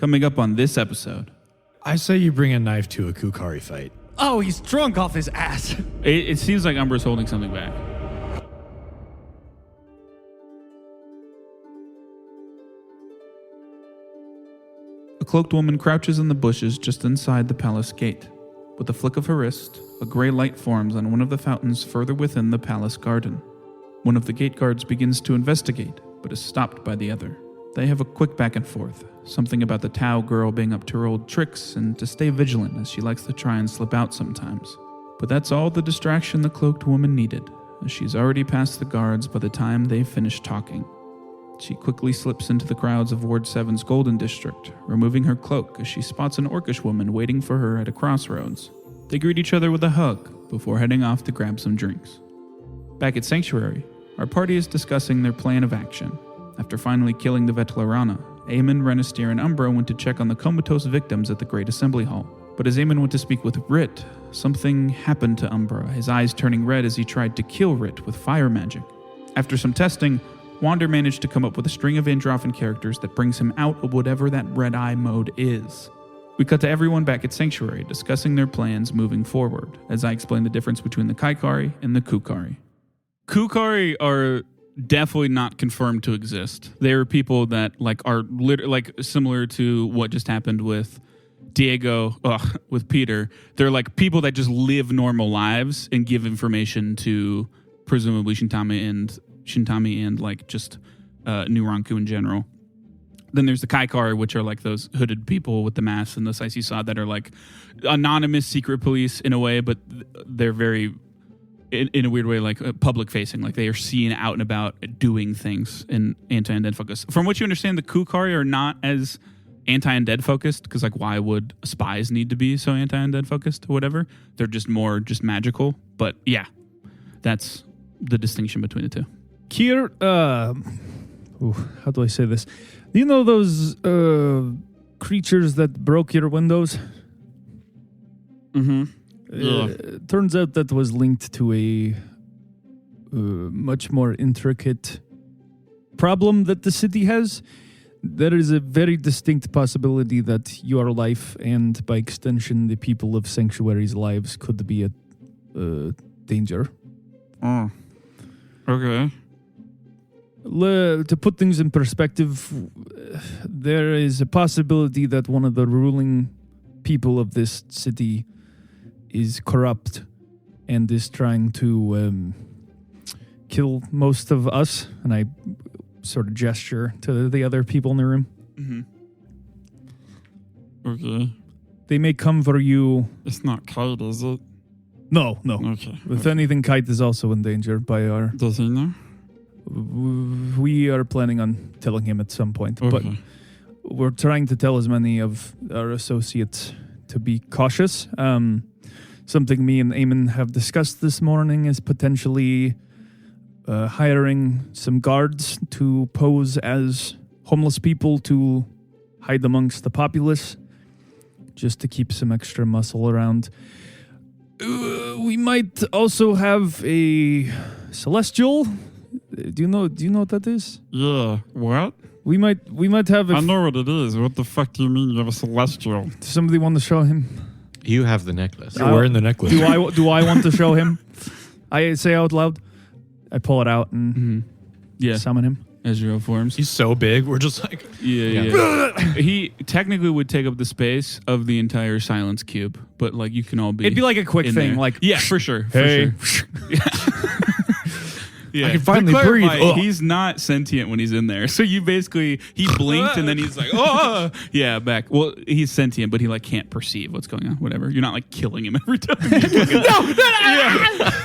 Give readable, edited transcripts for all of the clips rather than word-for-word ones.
Coming up on this episode. I say you bring a knife to a Kukari fight. Oh, he's drunk off his ass. It seems like Umbra's holding something back. A cloaked woman crouches in the bushes just inside the palace gate. With a flick of her wrist, a gray light forms on one of the fountains further within the palace garden. One of the gate guards begins to investigate, but is stopped by the other. They have a quick back and forth, something about the Tau girl being up to her old tricks and to stay vigilant as she likes to try and slip out sometimes. But that's all the distraction the cloaked woman needed, as she's already past the guards by the time they've finished talking. She quickly slips into the crowds of Ward 7's Golden District, removing her cloak as she spots an orcish woman waiting for her at a crossroads. They greet each other with a hug before heading off to grab some drinks. Back at Sanctuary, our party is discussing their plan of action. After finally killing the Vetelarana, Eamon, Renestier, and Umbra went to check on the comatose victims at the Great Assembly Hall. But as Eamon went to speak with Rit, something happened to Umbra, his eyes turning red as he tried to kill Rit with fire magic. After some testing, Wander managed to come up with a string of Androphan characters that brings him out of whatever that red eye mode is. We cut to everyone back at Sanctuary discussing their plans moving forward, as I explain the difference between the Kaikari and the Kukari. Kukari are definitely not confirmed to exist. They're people that are similar to what just happened with Diego, with Peter. They're like people that just live normal lives and give information to presumably Shintami and just New Ranku in general. Then there's the Kaikar, which are like those hooded people with the masks and the sites you saw that are like anonymous secret police in a way, but they're very, in a weird way, like public facing. Like they are seen out and about doing things in anti-undead focus. From what you understand, the Kukari are not as anti-undead focused, because like why would spies need to be so anti-undead focused or whatever? They're just more just magical. But yeah, that's the distinction between the two. Kier, how do I say this? Do you know those creatures that broke your windows? Mm-hmm. Yeah. Turns out that was linked to a much more intricate problem that the city has. There is a very distinct possibility that your life and, by extension, the people of Sanctuary's lives could be at danger. Oh, okay. To put things in perspective, there is a possibility that one of the ruling people of this city is corrupt and is trying to kill most of us. And I sort of gesture to the other people in the room. Mm-hmm. Okay. They may come for you. It's not Kite, is it? No. Okay. If anything, Kite is also in danger by our... Does he know? We are planning on telling him at some point, but we're trying to tell as many of our associates to be cautious. Something me and Eamon have discussed this morning is potentially hiring some guards to pose as homeless people to hide amongst the populace, just to keep some extra muscle around. We might also have a celestial. Do you know what that is? Yeah. What? We might have. I know what it is. What the fuck do you mean you have a celestial? Does somebody want to show him? You have the necklace. You're wearing the necklace. Do I want to show him? I say out loud. I pull it out and summon him. Ezreal forms. He's so big. We're just like yeah. He technically would take up the space of the entire silence cube, but like you can all be. It'd be like a quick thing, there. like for sure. Hey. For sure. Yeah. I can finally breathe. He's not sentient when he's in there. So he blinked and then he's like, oh, yeah, back. Well, he's sentient, but he like can't perceive what's going on. Whatever. You're not like killing him every time.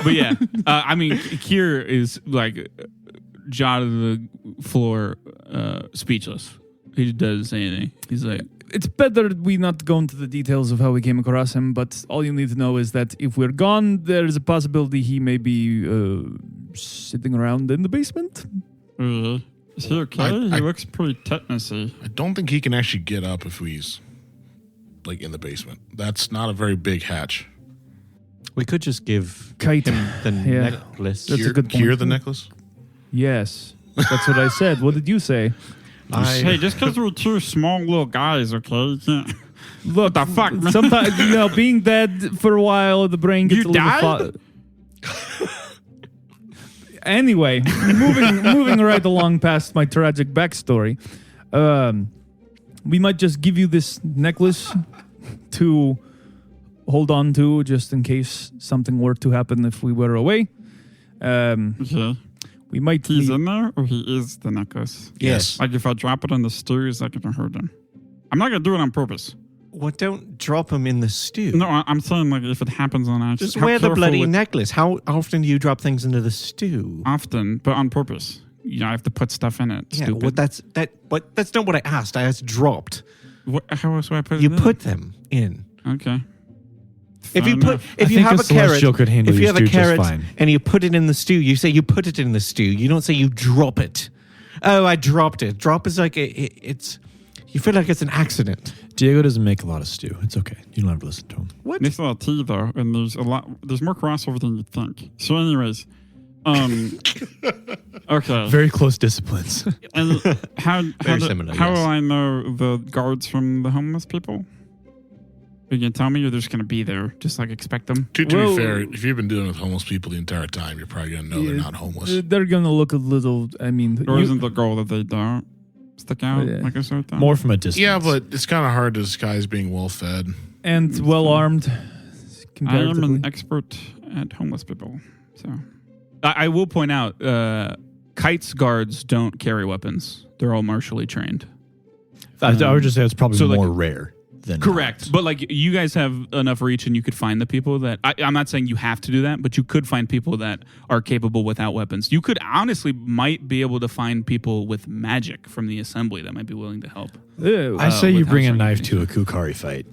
But yeah, I mean, Kier is like jaw to the floor, speechless. He doesn't say anything. He's like, it's better we not go into the details of how we came across him, but all you need to know is that if we're gone, there's a possibility he may be sitting around in the basement. Is he okay? He looks pretty tetanusy. I don't think he can actually get up if he's like in the basement. That's not a very big hatch. We could just give Kite him the necklace. That's a good point. Cure the necklace? Yes, that's what I said. What did you say? Hey, just because we're two small little guys, okay? You can't. Look, the fuck, man? sometimes being dead for a while, the brain gets You a little. died? Anyway, moving right along past my tragic backstory, we might just give you this necklace to hold on to just in case something were to happen if we were away. Okay. We might. He's in there, or he is the necklace? Yes. Like, if I drop it in the stew, is that going to hurt him? I'm not going to do it on purpose. Well, don't drop him in the stew. No, I'm saying, like, if it happens on accident. Just wear the bloody necklace. How often do you drop things into the stew? Often, but on purpose. I have to put stuff in it. Yeah, Stupid. well, that's not what I asked. I asked dropped. How else do I put it You in? put them in. Okay. If Fair you put, enough. if I you think have a a carrot, celestial could handle if you your have a stew just carrot fine. and you put it in the stew, you say you put it in the stew. You don't say you drop it. Oh, I dropped it. Drop is like it's. You feel like it's an accident. Diego doesn't make a lot of stew. It's okay. You don't have to listen to him. What? Makes a lot of tea, though, and there's more crossover than you'd think. So anyways, okay. Very close disciplines. And how similar, will yes. I know the guards from the homeless people? You can tell me, or they're just going to be there, just like expect them? To Well- be fair, if you've been dealing with homeless people the entire time, you're probably going to know they're not homeless. They're gonna look a little. I mean, Or isn't the goal that they don't stick out Yeah. like a sort of? More from a distance. Yeah, but it's kind of hard to disguise being well fed. and well armed. I am Comparatively. an expert at homeless people, so I will point out, Kite's guards don't carry weapons; they're all martially trained. I would just say it's probably So, like- more rare than Correct, not. but like you guys have enough reach, and you could find the people that I'm not saying you have to do that, but you could find people that are capable without weapons. You could honestly might be able to find people with magic from the assembly that might be willing to help. Ew. I say you with bring a house knife to a organization. Kukari fight.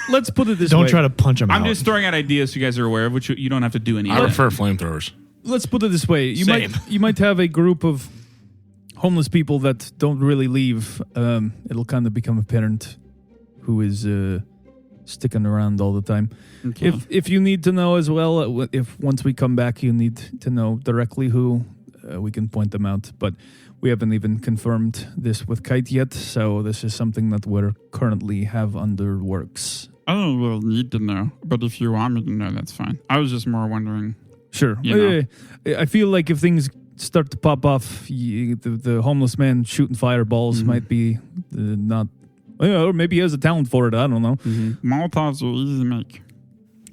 Let's put it this way. Don't try to punch him out. I'm just throwing out ideas so you guys are aware of, which you don't have to do any I of that. prefer flamethrowers. Let's put it this way. Same. You might have a group of homeless people that don't really leave. It'll kind of become apparent who is sticking around all the time. Okay. If you need to know as well, if once we come back you need to know directly who, we can point them out. But we haven't even confirmed this with Kite yet, so this is something that we're currently have under works. I don't really need to know, but if you want me to know, that's fine. I was just more wondering. Sure. You know. I feel like if things start to pop off, the homeless man shooting fireballs might be not... or maybe he has a talent for it. I don't know. Molotovs are easy to make.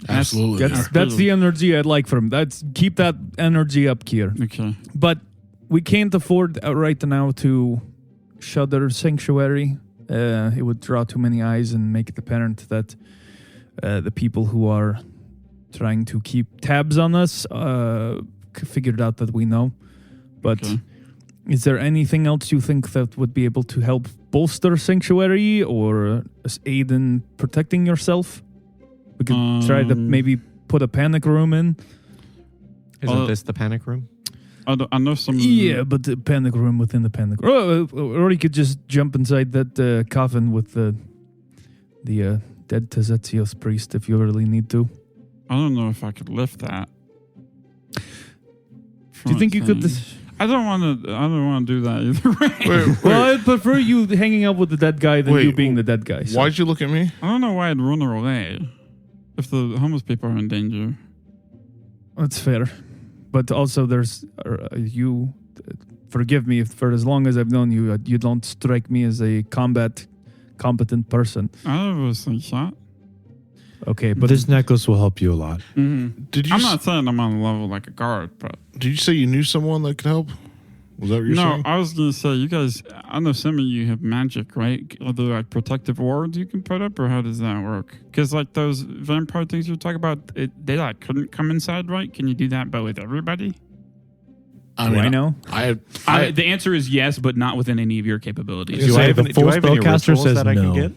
Absolutely. That's the energy I'd like from him. Keep that energy up, Kier. Okay. But we can't afford right now to shutter Sanctuary. It would draw too many eyes and make it apparent that the people who are trying to keep tabs on us figured out that we know. But Okay. is there anything else you think that would be able to help bolster Sanctuary or aid in protecting yourself? We could try to maybe put a panic room in. Isn't this the panic room? I know some. Yeah, but the panic room within the panic room. Or you could just jump inside that coffin with the dead Tazetsios priest if you really need to. I don't know if I could lift that. Do you think you could? I don't want to do that either way. Wait, Well, I'd prefer you hanging out with the dead guy than Wait, you being the dead guy. so- why'd you look at me? I don't know why I'd run her away if the homeless people are in danger. That's fair. But also, there's you. Forgive me if, for as long as I've known you, you don't strike me as a competent person. I was like shot. Okay, But but this necklace will help you a lot. Did you? I'm not saying I'm on the level like a guard, but Did you say you knew someone that could help? Was that what you're no, saying? I was gonna say you guys. I know some of you have magic, right? Are there like protective wards you can put up, or how does that work? Because like those vampire things you're talking about, they like couldn't come inside, right? Can you do that, but with everybody? I do I know? The answer is yes, but not within any of your capabilities. Do I have any- the full I have any spellcaster rituals says that I can no. get?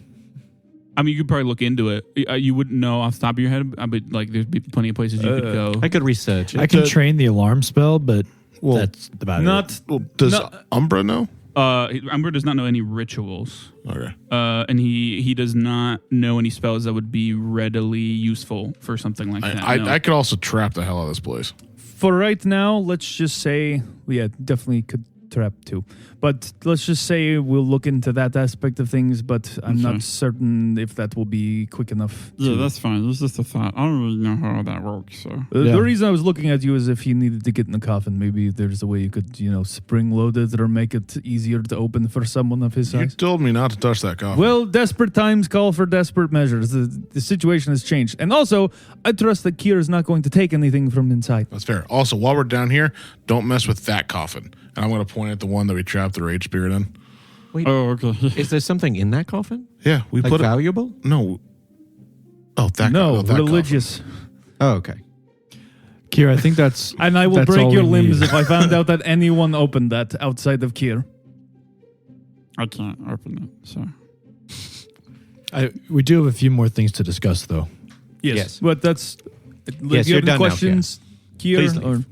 I mean, you could probably look into it. You wouldn't know off the top of your head, but like there'd be plenty of places you could go. I could research it. I can train the alarm spell, but Well, that's about Not. Well, does No. Umbra know? Umbra does not know any rituals. Okay. And he does not know any spells that would be readily useful for something like that. no. I could also trap the hell out of this place. For right now, let's just say, yeah, definitely could trap too. But let's just say we'll look into that aspect of things, but I'm Okay. not certain if that will be quick enough. Yeah, that's fine. It was just a thought. I don't really know how that works. So The reason I was looking at you is if you needed to get in the coffin, maybe there's a way you could, spring load it or make it easier to open for someone of his You size. told me not to touch that coffin. Well, desperate times call for desperate measures. The situation has changed. And also, I trust that Kier is not going to take anything from inside. That's fair. Also, while we're down here, don't mess with that coffin. And I'm going to point at the one that we trapped the rage spirit in. Wait, oh, okay. is there something in that coffin? Yeah, we Like put it. valuable? No. Oh, that. No, that religious. Oh, okay. Kier, I think that's And I will that's break all your we limbs need. if I found out that anyone opened that outside of Kier. I can't open it. So We do have a few more things to discuss, though. Yes. But that's... Yes, do you you're have done any now, questions, Please Kier?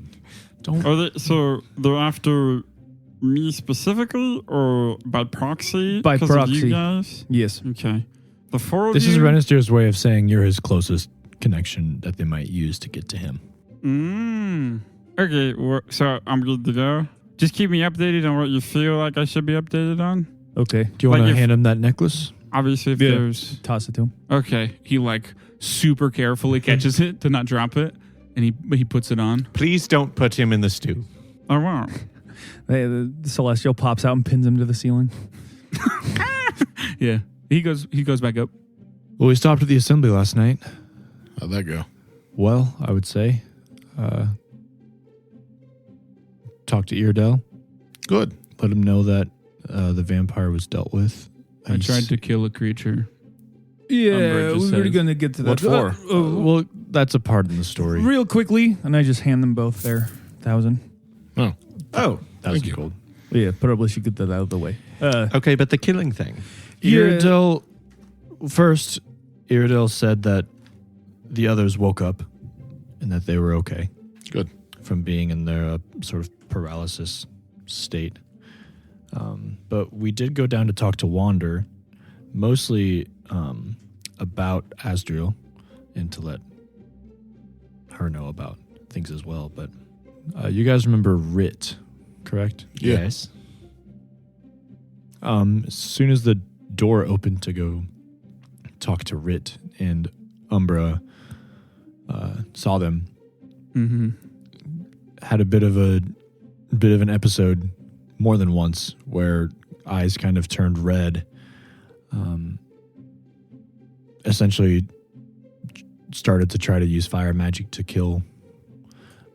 leave. so they're after me specifically, or by proxy? By 'cause of proxy. you guys. Yes. Okay. The four of This you. is Renister's way of saying you're his closest connection that they might use to get to him. Okay, so I'm good to go. Just keep me updated on what you feel like I should be updated on. Okay. Do you want Like to if- hand him that necklace? Obviously, if Yeah. there's Toss it to him. okay, he super carefully catches it to not drop it, and he puts it on. Please don't put him in the stew. Oh wow. The Celestial pops out and pins him to the ceiling. Yeah, he goes back up. Well, we stopped at the assembly last night. How'd that go? Well, I would say. Talked to Iredell. Good. Let him know that the vampire was dealt with. I tried to kill a creature. Yeah, Umbra just we were says- going to get to What that. for? Well, that's a part in the story. Real quickly, and I just hand them both their 1,000. Oh, Oh, That's gold. Yeah, probably should get that out of the way. okay, but the killing thing. Yeah. Iredell, first, Iredell said that the others woke up and that they were okay good. from being in their sort of paralysis state. But we did go down to talk to Wander, mostly about Asdriel, and to let her know about things as well. But you guys remember Rit, correct? Yeah. Yes. As soon as the door opened to go talk to Rit and Umbra saw them, Mm-hmm. had a bit of an episode more than once where eyes kind of turned red. Essentially started to try to use fire magic to kill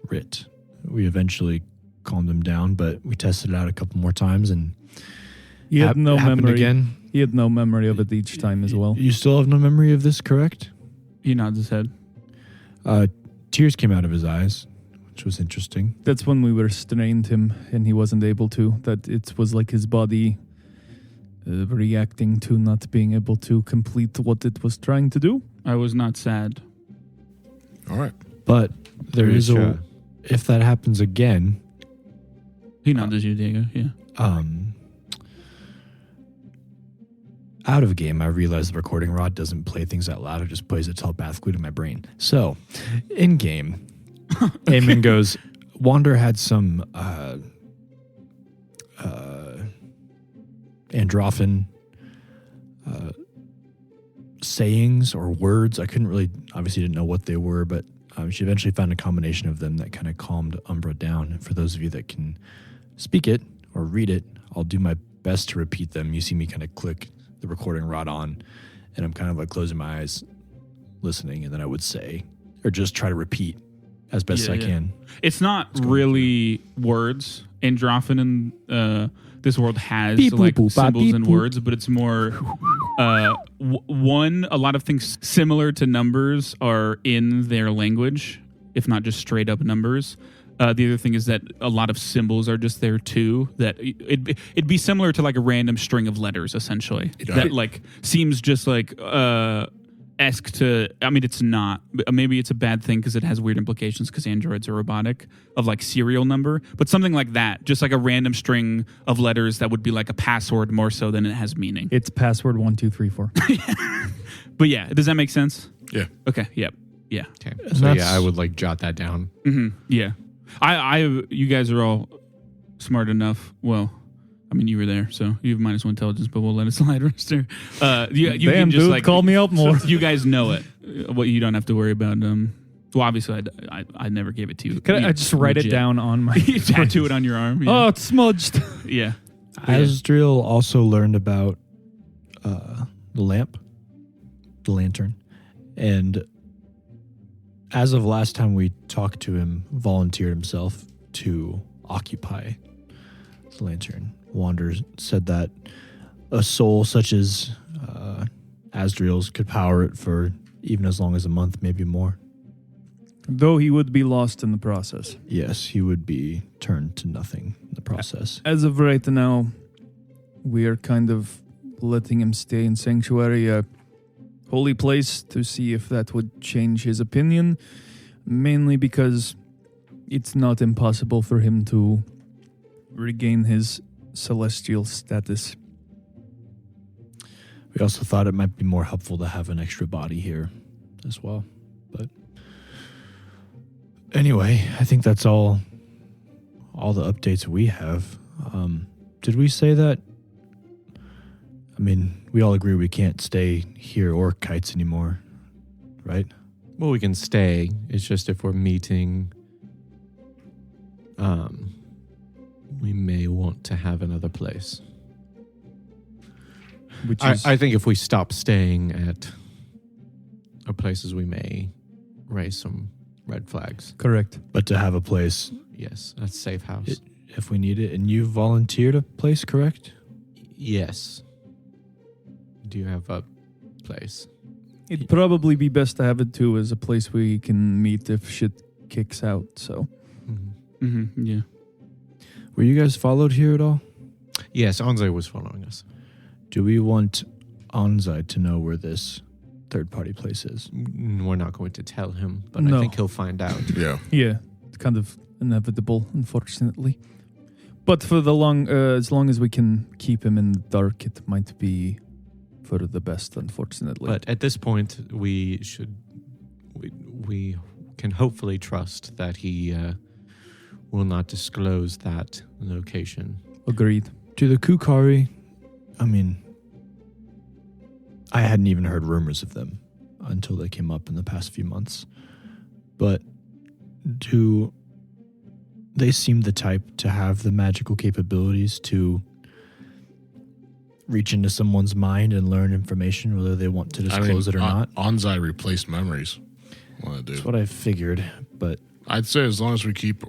Rit. We eventually calmed him down, but we tested it out a couple more times and He had no happened memory. again. He had no memory of it each time as well. You still have no memory of this, correct? He nods his head. Tears came out of his eyes, which was interesting. That's when we restrained him and he wasn't able to. That it was like his body reacting to not being able to complete what it was trying to do. I was not sad. All right. But there Very is sure. if that happens again, He nods you, Diego. Yeah. out of game, I realized the recording rod doesn't play things out loud. It just plays it telepathically to my brain. So, in game, Eamon goes, Wander had some androphin sayings or words. I couldn't really, obviously didn't know what they were, but she eventually found a combination of them that kind of calmed Umbra down. And for those of you that can speak it or read it, I'll do my best to repeat them. You see me kind of click the recording rod on, and I'm kind of like closing my eyes, listening, and then I would say, or just try to repeat as best Yeah, I yeah. can. It's not really words. Androphin in this world has Beep, like boop, boop, bop, symbols beep, and boop. words, but it's more one. A lot of things similar to numbers are in their language, if not just straight up numbers. The other thing is that a lot of symbols are just there too. That it'd be similar to like a random string of letters, essentially. Yeah. That like seems just like esque to. I mean, it's not. Maybe it's a bad thing because it has weird implications because androids are robotic of like serial number, but something like that, just like a random string of letters that would be like a password more so than it has meaning. It's password 1234. But yeah, does that make sense? Yeah. Okay. Yep. Yeah. Okay. And So that's- yeah, I would like jot that down. Mm-hmm. Yeah. You guys are all smart enough. Well, I mean, you were there, so you have -1 intelligence, but we'll let it slide, Rooster. You Damn, can just dude, call me out more. So you guys know it. What you don't have to worry about. Well, obviously, I never gave it to you. Can I just write it down on my tattoo it on your arm? Yeah. Oh, it's smudged. Yeah. Asdriel also learned about the lantern, and as of last time we talked to him, volunteered himself to occupy the lantern. Wander said that a soul such as Asdriel's could power it for even as long as a month, maybe more. Though he would be lost in the process. Yes, he would be turned to nothing in the process. As of right now, we are kind of letting him stay in Sanctuary, a holy place, to see if that would change his opinion, mainly because it's not impossible for him to regain his celestial status. We also thought it might be more helpful to have an extra body here as well. But anyway, I think that's all the updates we have. Did we say that? I mean, we all agree we can't stay here or Kites anymore, right? Well, we can stay. It's just if we're meeting, we may want to have another place. Which is I think if we stop staying at our places, we may raise some red flags. correct. But to have a place Yes, a safe house. if we need it. And you volunteered a place, correct? Yes. Do you have a place? It'd probably be best to have it too as a place we can meet if shit kicks out. So Yeah. Were you guys followed here at all? Yes, Anze was following us. Do we want Anzai to know where this third-party place is? We're not going to tell him, but No. I think he'll find out. Yeah. yeah, it's kind of inevitable, unfortunately. But for the as long as we can keep him in the dark, it might be for the best, unfortunately. But at this point, we can hopefully trust that he will not disclose that location. Agreed. To the Kukari, I mean, I hadn't even heard rumors of them until they came up in the past few months. But they seem the type to have the magical capabilities to reach into someone's mind and learn information, whether they want to disclose it or not. Anzai replaced memories. What That's what I figured, but I'd say as long as we keep.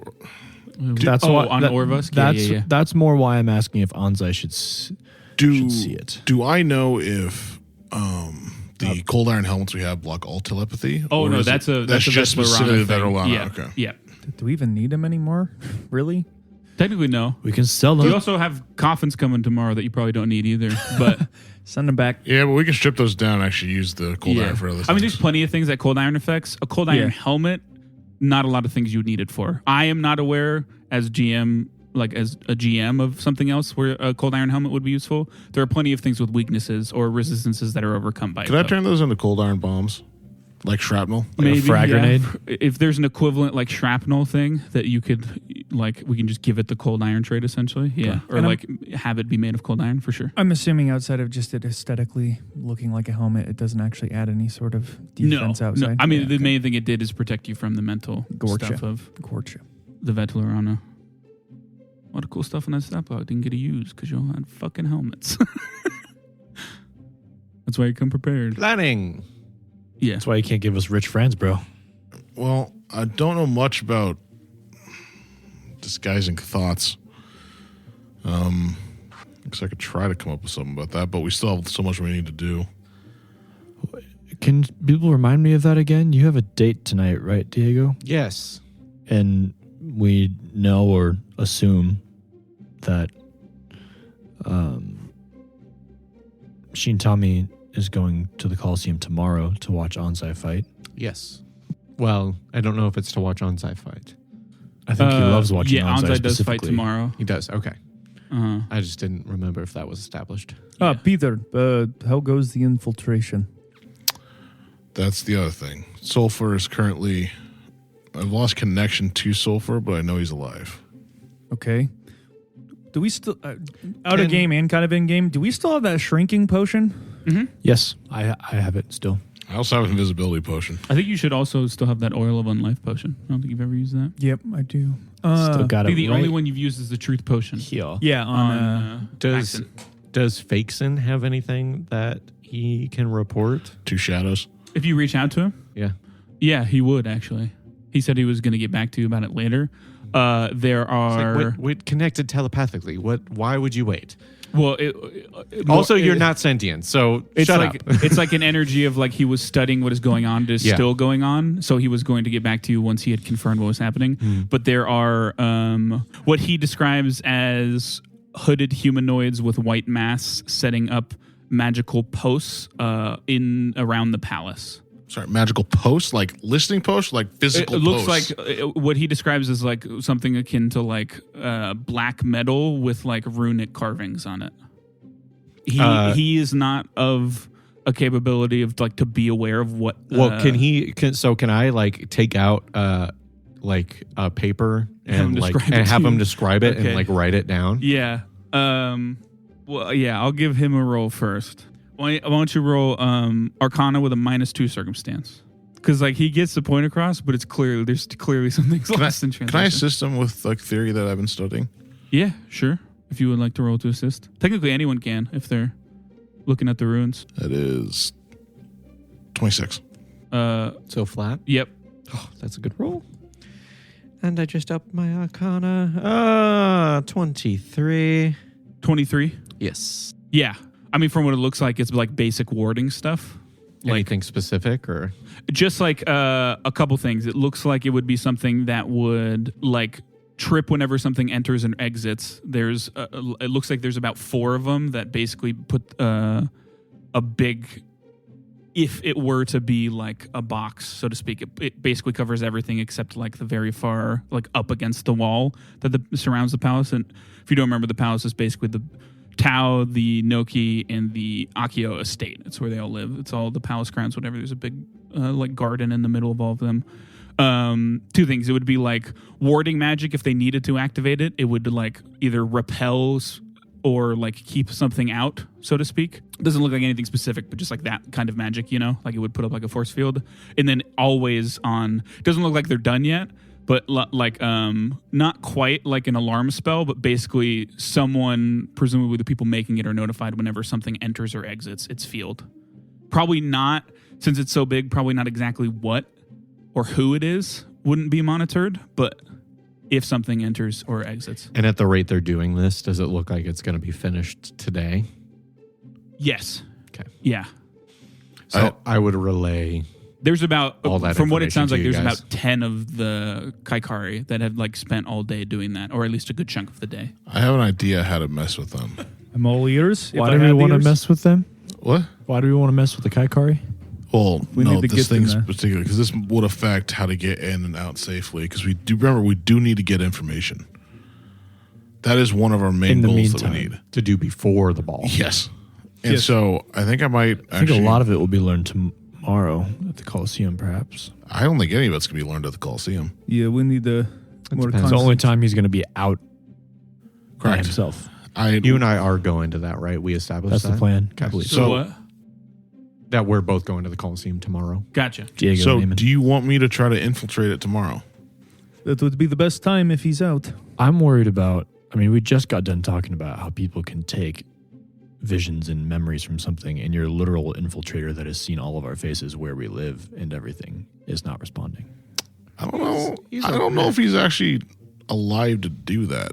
that's Oh, why on Orvus? Yeah. That's more why I'm asking if Anzai should see it. Do I know if the cold iron helmets we have block all telepathy? Oh Or no, is that's it- a just Vesperana specifically thing. Vesperana. Yeah. Okay. Yeah. Do we even need him anymore? Really? Technically, no. We can sell them. We also have coffins coming tomorrow that you probably don't need either. But Send him back. Yeah, but we can strip those down and actually use the cold iron for other things. I mean, there's plenty of things that cold iron affects. A cold iron helmet, not a lot of things you would need it for. I am not aware as GM, like as a GM of something else where a cold iron helmet would be useful. There are plenty of things with weaknesses or resistances that are overcome by it. Could I though. turn those into cold iron bombs? Like shrapnel? Maybe, a frag grenade? If there's an equivalent like shrapnel thing that you could, like, we can just give it the cold iron trait essentially. Yeah. Or And like have it be made of cold iron for sure. I'm assuming outside of just it aesthetically looking like a helmet, it doesn't actually add any sort of defense outside. I mean, Yeah, the okay. main thing it did is protect you from the mental Gotcha. stuff of Gotcha. the Vetelarana. A lot of cool stuff in that step I didn't get to use because you all had fucking helmets. That's why you come prepared. Planning. Yeah. That's why you can't give us rich friends, bro. Well, I don't know much about disguising thoughts. Guess I could try to come up with something about that, but we still have so much we need to do. Can people remind me of that again? You have a date tonight, right, Diego? Yes. And we know or assume that Shintami is going to the Coliseum tomorrow to watch Anzai fight. Yes. Well, I don't know if it's to watch Anzai fight. I think he loves watching Yeah, Anzai Anzai does fight specifically. tomorrow. He does. Okay. Uh-huh. I just didn't remember if that was established. Peter, how goes the infiltration? That's the other thing. Sulfur is currently... I've lost connection to Sulfur, but I know he's alive. Okay. Do we still out of game and kind of in game? Do we still have that shrinking potion? Yes, I have it still. I also have an invisibility potion. I think you should also still have that oil of unlife potion. I don't think you've ever used that. Yep, I do. Still got I think it. the only one you've used is the truth potion. here. Yeah, On Does Paxton. Fakeson have anything that he can report? 2 shadows. If you reach out to him, Yeah. he would actually. He said he was going to get back to you about it later. There are It's like, wait, connected telepathically. Why would you wait? well. Also, you're not sentient, so It's shut like up. it's like an energy of like he was studying what is going on, it is Yeah. still going on. So he was going to get back to you once he had confirmed what was happening. But there are what he describes as hooded humanoids with white masks setting up magical posts in around the palace. Sorry, magical posts, like listening posts, like physical It looks posts. like what he describes as like something akin to like black metal with like runic carvings on it. He is not of a capability of like to be aware of what. Well, can I like take out like a paper and like describe it and to have you? him describe it Okay. and like write it down? Yeah. Well, yeah. I'll give him a roll first. Why don't you roll Arcana with a -2 circumstance? Because like he gets the point across, but there's clearly something lost in translation. Can I assist him with like theory that I've been studying? Yeah, sure. If you would like to roll to assist, technically anyone can if they're looking at the runes. That is 26. So flat. Yep. Oh, that's a good roll. And I just upped my Arcana. 23. 23. Yes. Yeah. I mean, from what it looks like, it's like basic warding stuff. Like Anything specific or? just like a couple things. It looks like it would be something that would like trip whenever something enters and exits. There's it looks like there's about 4 of them that basically put a big, if it were to be like a box, so to speak, it basically covers everything except like the very far, like up against the wall that surrounds the palace. And if you don't remember, the palace is basically the Tau, the Noki, and the Akio estate. It's where they all live. It's all the palace grounds, whatever. There's a big like garden in the middle of all of them. 2 things. It would be like warding magic if they needed to activate it. It would like either repels or like keep something out, so to speak. It doesn't look like anything specific, but just like that kind of magic, you know? Like it would put up like a force field. And then always on, it doesn't look like they're done yet, but like not quite like an alarm spell, but basically someone, presumably the people making it, are notified whenever something enters or exits its field. Probably not, since it's so big, probably not exactly what or who it is wouldn't be monitored, but if something enters or exits. And at the rate they're doing this, does it look like it's going to be finished today? Yes. Okay. Yeah. So I would relay. There's about, All that from what it information sounds to like, you there's guys. about 10 of the Kaikari that have like spent all day doing that, or at least a good chunk of the day. I have an idea how to mess with them. I'm all ears. Why do we want to mess with them? What? Why do we want to mess with the Kaikari? Well, We no, need to this get them thing's there. particular because this would affect how to get in and out safely. Because we do need to get information. That is one of our main In the goals that we meantime. need. To do before the ball. Yes. And Yes. so I think I might I think a lot of it will be learned tomorrow at the Coliseum, perhaps. I don't think any of it's going to be learned at the Coliseum. Yeah, we need more depends. It's the constant. only time he's going to be out by Correct. himself. You and I are going to that, right? We established That's that. the plan. I Okay. believe. So, So- what? That we're both going to the Coliseum tomorrow. Gotcha. Diego So Neiman. do you want me to try to infiltrate it tomorrow? That would be the best time if he's out. I'm worried about, I mean, we just got done talking about how people can take visions and memories from something, and your literal infiltrator that has seen all of our faces where we live and everything is not responding. I don't know. He's I don't know if he's actually alive to do that.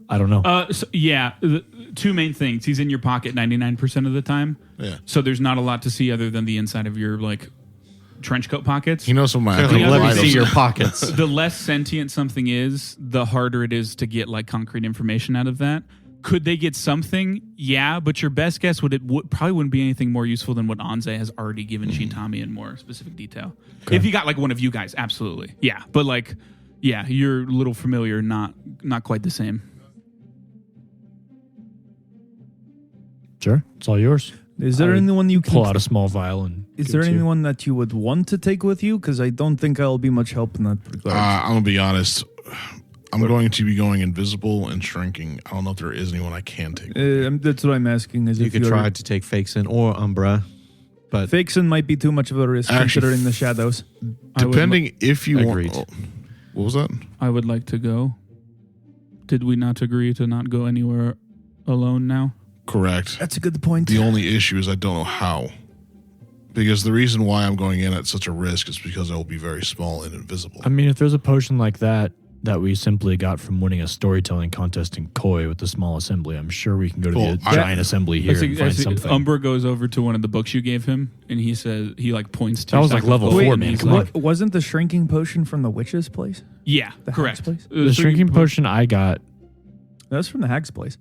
I don't know. So, yeah, the 2 main things. He's in your pocket 99% of the time. Yeah. So there's not a lot to see other than the inside of your like trench coat pockets. He knows some of my Let actual me items. see your pockets. The less sentient something is, the harder it is to get like concrete information out of that. Could they get something? Yeah, but your best guess probably wouldn't be anything more useful than what Anze has already given Shintami in more specific detail. Okay. If you got like one of you guys, absolutely. Yeah, but like, yeah, you're little familiar, not quite the same. Sure. It's all yours. Is there I would anyone you can Pull out a small vial and. Is give there it to you. anyone that you would want to take with you? Because I don't think I'll be much help in that regard. I'm gonna be honest. I'm going to be going invisible and shrinking. I don't know if there is anyone I can take. That's what I'm asking. Is You if could you're- try to take Fakeson or Umbra, but Fakeson might be too much of a risk considering the shadows. Depending if you Agreed. want. Oh, what was that? I would like to go. Did we not agree to not go anywhere alone now? Correct. That's a good point. The only issue is I don't know how. Because the reason why I'm going in at such a risk is because I will be very small and invisible. I mean, if there's a potion like that we simply got from winning a storytelling contest in Koi with the small assembly, I'm sure we can go to the giant assembly here and find something. Umbra goes over to one of the books you gave him, and he says he like points to. That was like level 4, man. Come on. Wasn't the shrinking potion from the witch's place? Yeah, The correct. hag's place? The shrinking potion I got. That was from the hag's place.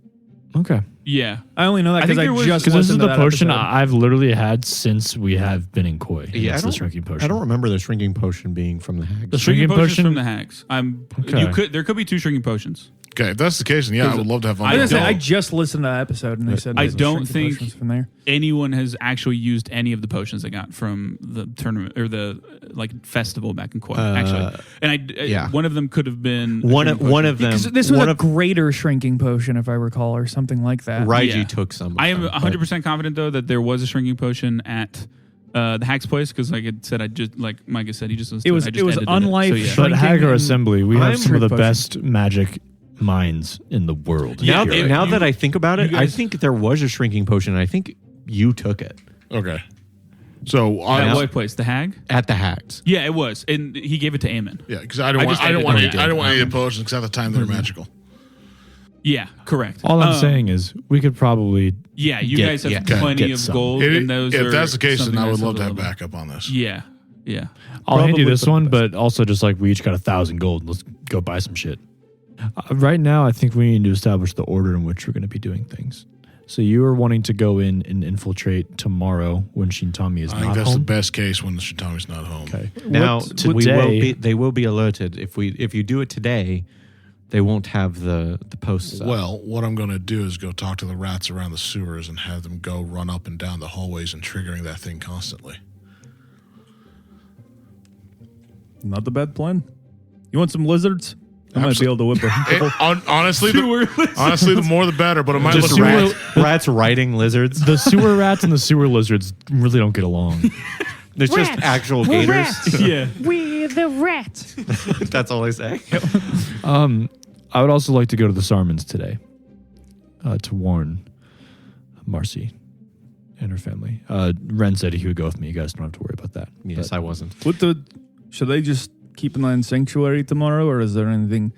Okay. Yeah, I only know that I because think I there was- just Because this is listened to the that potion episode. I've literally had since we have been in Koi. Yeah, It's the shrinking potion. I don't remember the shrinking potion being from the hags. The shrinking shrinking potion potion from the hags. Okay. There could be 2 shrinking potions. Okay, if that's the case, then yeah, I would love to have I I, Umbra. was gonna say, I don't- just listened to that episode and they said I there's don't shrinking think- potions from there. Anyone has actually used any of the potions they got from the tournament or the like festival back in Koi. Actually, and yeah. one of them could have been one of them. Because this was one a of greater shrinking potion, if I recall, or something like that. Raiji Yeah. took some. of I am them, 100% confident though that there was a shrinking potion at the Hag's place because, like I said, I just like Micah said, he just It was unlife So, yeah. But shrinking Hagar and- Assembly, we have I'm some of the potion. best magic minds in the world. Now, Here. now that I think about it, you I guys- think there was a shrinking potion. I think you took it Okay. So At I what place? The Hag? at the hags. Yeah, it was, and he gave it to Aemon. yeah, because I don't I want just I don't edited want it. any, I don't want any of the potions because at the time they're magical. Yeah, correct. All I'm saying is we could probably yeah, you get- guys have yeah, plenty get of some. gold, and those If are that's the case, then something I would that's love to have available. backup on this. Yeah, yeah. I'll hand you Probably this for the one, best. but also just like we each got 1,000 gold. Let's go buy some shit. Right now, I think we need to establish the order in which we're going to be doing things. So you are wanting to go in and infiltrate tomorrow when Shintami is I think not that's the home. best case when the Shitami's not home. Okay. Now Today, they will be alerted if you do it today. They won't have the posts up. Well, what I'm going to do is go talk to the rats around the sewers and have them go run up and down the hallways and triggering that thing constantly. Not the bad plan. You want some lizards? I might be able to whip a couple. Honestly, the more the better. But it might just look rats riding lizards. the sewer rats and the sewer lizards really don't get along. There's just actual We're gators. rats. Yeah. We're the rats. That's all I say. I would also like to go to the Sarmons today to warn Marcy and her family. Ren said he would go with me. You guys don't have to worry about that. Yes, But I wasn't. Should they just keep an eye on Sanctuary tomorrow, or is there anything?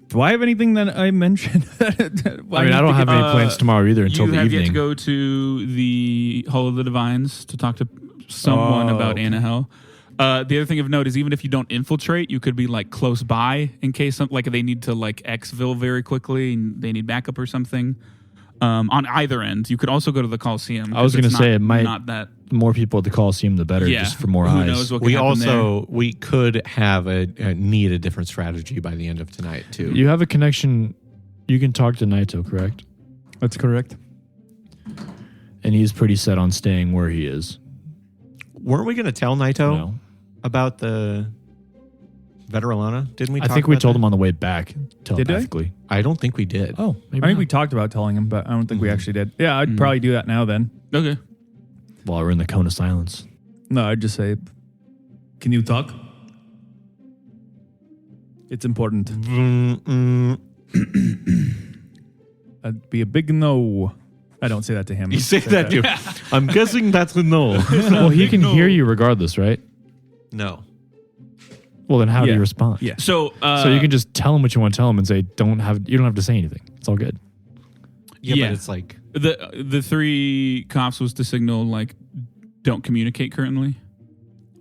Do I have anything that I mentioned? I mean, I don't have any plans tomorrow either until You the have yet to evening. go to the Hall of the Divines to talk to someone about okay. Anahel. The other thing of note is even if you don't infiltrate, you could be like close by in case like they need to like exfil very quickly and they need backup or something. On either end, you could also go to the Coliseum. I was going to say it might not that. the more people at the Coliseum, the better, Yeah, just for more who eyes. knows what We could happen there. we could have need a different strategy by the end of tonight too. You have a connection. You can talk to Naito, correct? That's correct. And he's pretty set on staying where he is. Weren't we going to tell Naito No. about the Veteralana? Didn't we? I think we told him on the way back telepathically. I don't think we did. Oh, maybe I think not. we talked about telling him, but I don't think we actually did. Yeah, I'd probably do that now then. Okay. While we're in the cone of silence. No, I'd just say, can you talk? It's important. That'd be a big no. I don't say that to him. You say that too. I'm guessing that's a no. Well, he can hear you regardless, right? No. Well, then how do Yeah. you respond? Yeah. So So you can just tell him what you want to tell him and say, you don't have to say anything. It's all good. Yeah, Yeah. but it's like the 3 cops was to signal like don't communicate currently.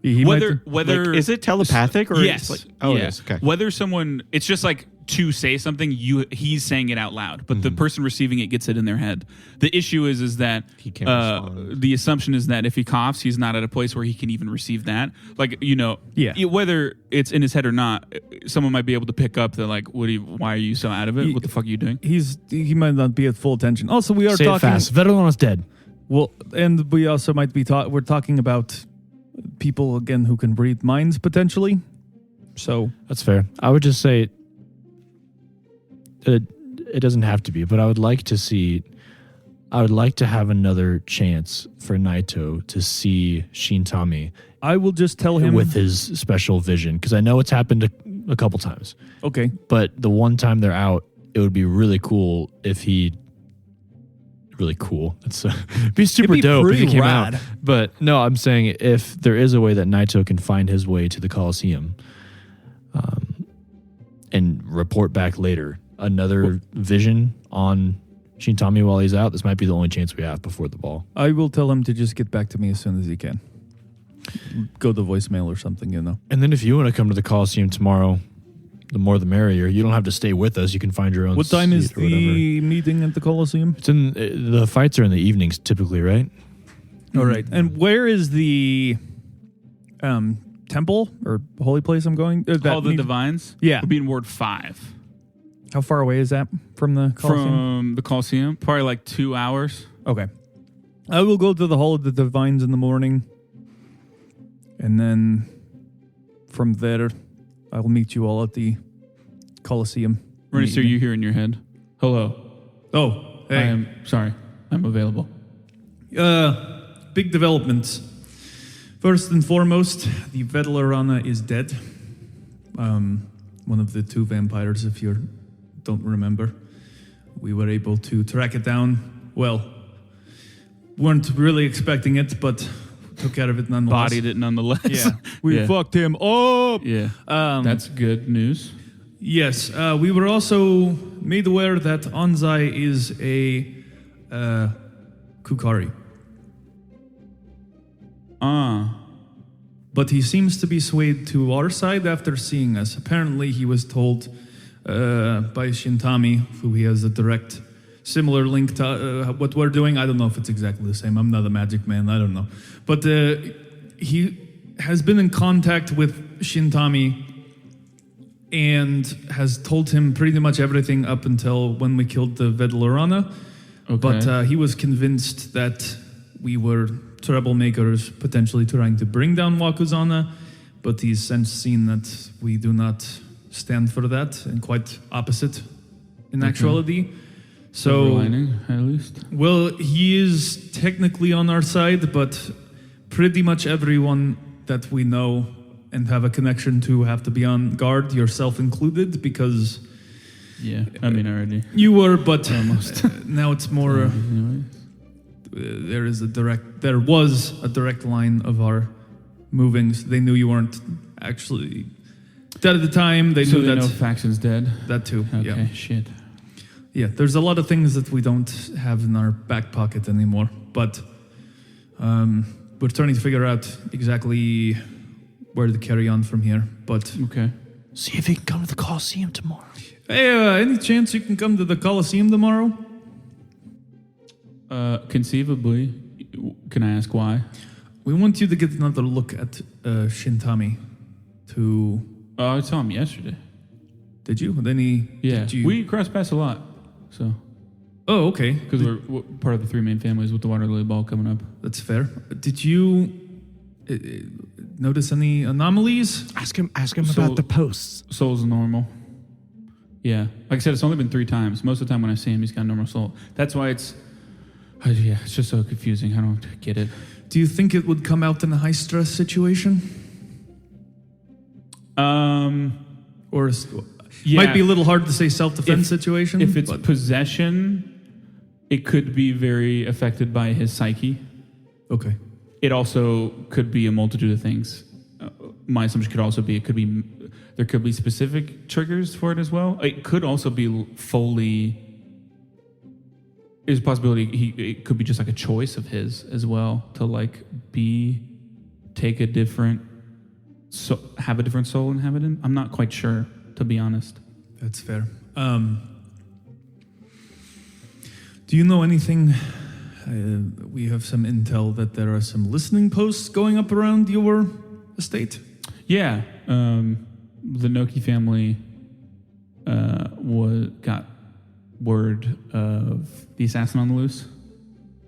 He whether might- like, is it telepathic or yes, it's like oh yeah. it is okay. Whether someone, it's just like to say something, he's saying it out loud, but the person receiving it gets it in their head. The issue is that He can't respond. the assumption is that if he coughs, he's not at a place where he can even receive that. Like Yeah. whether it's in his head or not, someone might be able to pick up that like, why are you so out of it? What the fuck are you doing? he might not be at full attention. Also, we are Say it talking fast. Veterano's dead. Well, and we also might be we're talking about people again who can read minds potentially. So That's fair. I would just say It doesn't have to be, but I would like to have another chance for Naito to see Shintami I will just tell him with his special vision, because I know it's happened a couple times. Okay. But the one time they're out, it would be really cool if he. Really cool. It'd be super dope if he came out. But no, I'm saying if there is a way that Naito can find his way to the Coliseum, and report back later, another vision on Shintami while he's out, this might be the only chance we have before the ball. I will tell him to just get back to me as soon as he can. Go to voicemail or something, you know. And then if you want to come to the Coliseum tomorrow, the more the merrier. You don't have to stay with us. You can find your own. What time is seat or whatever. the meeting at the Coliseum? It's in the fights are in the evenings typically, right? All right. And where is the temple or holy place I'm going? All the Divines? Yeah. We'll be in Ward 5. How far away is that from the Coliseum? From the Coliseum? Probably like 2 hours. Okay. I will go to the Hall of the Divines in the morning. And then from there, I will meet you all at the Coliseum. Rennie, are you here in your head? Hello. Oh, hey. I am sorry. I'm available. Big developments. First and foremost, the Vedlerana is dead. One of the two vampires, if you don't remember. We were able to track it down. Well, weren't really expecting it, but took care of it nonetheless. Bodied it nonetheless. Yeah. We fucked him up. Yeah. That's good news. Yes. We were also made aware that Anzai is a Kukari. But he seems to be swayed to our side after seeing us. Apparently, he was told by Shintami, who he has a direct similar link to what we're doing. I don't know if it's exactly the same. I'm not a magic man. I don't know. But he has been in contact with Shintami and has told him pretty much everything up until when we killed the Vedlerana. Okay. But he was convinced that we were troublemakers potentially trying to bring down Wakuzana, but he's since seen that we do not stand for that, and quite opposite in actuality. So, Silver lining, at least. well, he is technically on our side, but pretty much everyone that we know and have a connection to have to be on guard, yourself included, because Yeah, I mean, already. you were, but Almost. now it's more. Anyways. There was a direct line of our movings. They knew you weren't actually dead at the time. They So knew they that know faction's dead? that too. Okay, shit. Yeah. There's a lot of things that we don't have in our back pocket anymore, but we're trying to figure out exactly where to carry on from here. But Okay. See if he can come to the Coliseum tomorrow. hey, any chance you can come to the Coliseum tomorrow? Conceivably. Can I ask why? We want you to get another look at Shintami. I saw him yesterday. Did you? Then Yeah. Did you, We cross paths a lot. So, oh, okay. because we're part of the three main families with the Water Lily Ball coming up. That's fair. Did you notice any anomalies? Ask him So- about the posts. Soul's normal. Yeah. Like I said, it's only been 3 times. Most of the time when I see him, he's got normal soul. That's why it's just so confusing. I don't get it. Do you think it would come out in a high stress situation? Or might be a little hard to say self-defense situation. If it's but possession, it could be very affected by his psyche. okay. It also could be a multitude of things. My assumption could also be there could be specific triggers for it as well. It could also be fully. There's a possibility it could be just like a choice of his as well to like take a different, have a different soul inhabitant. I'm not quite sure, to be honest. That's fair. Do you know anything? We have some intel that there are some listening posts going up around your estate. Yeah, the Noki family got word of the assassin on the loose,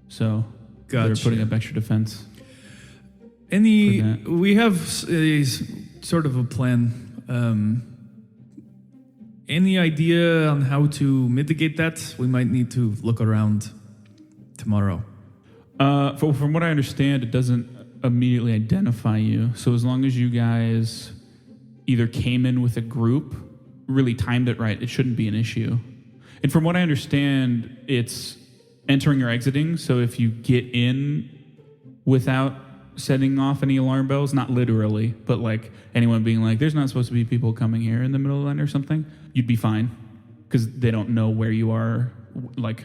so they're Gotcha. putting up extra defense. We have a sort of a plan, Any idea on how to mitigate that? We might need to look around tomorrow. From what I understand, it doesn't immediately identify you. So as long as you guys either came in with a group, really timed it right, it shouldn't be an issue. And from what I understand, it's entering or exiting. So if you get in without setting off any alarm bells, not literally, but like anyone being like, there's not supposed to be people coming here in the middle of the night or something, you'd be fine because they don't know where you are, like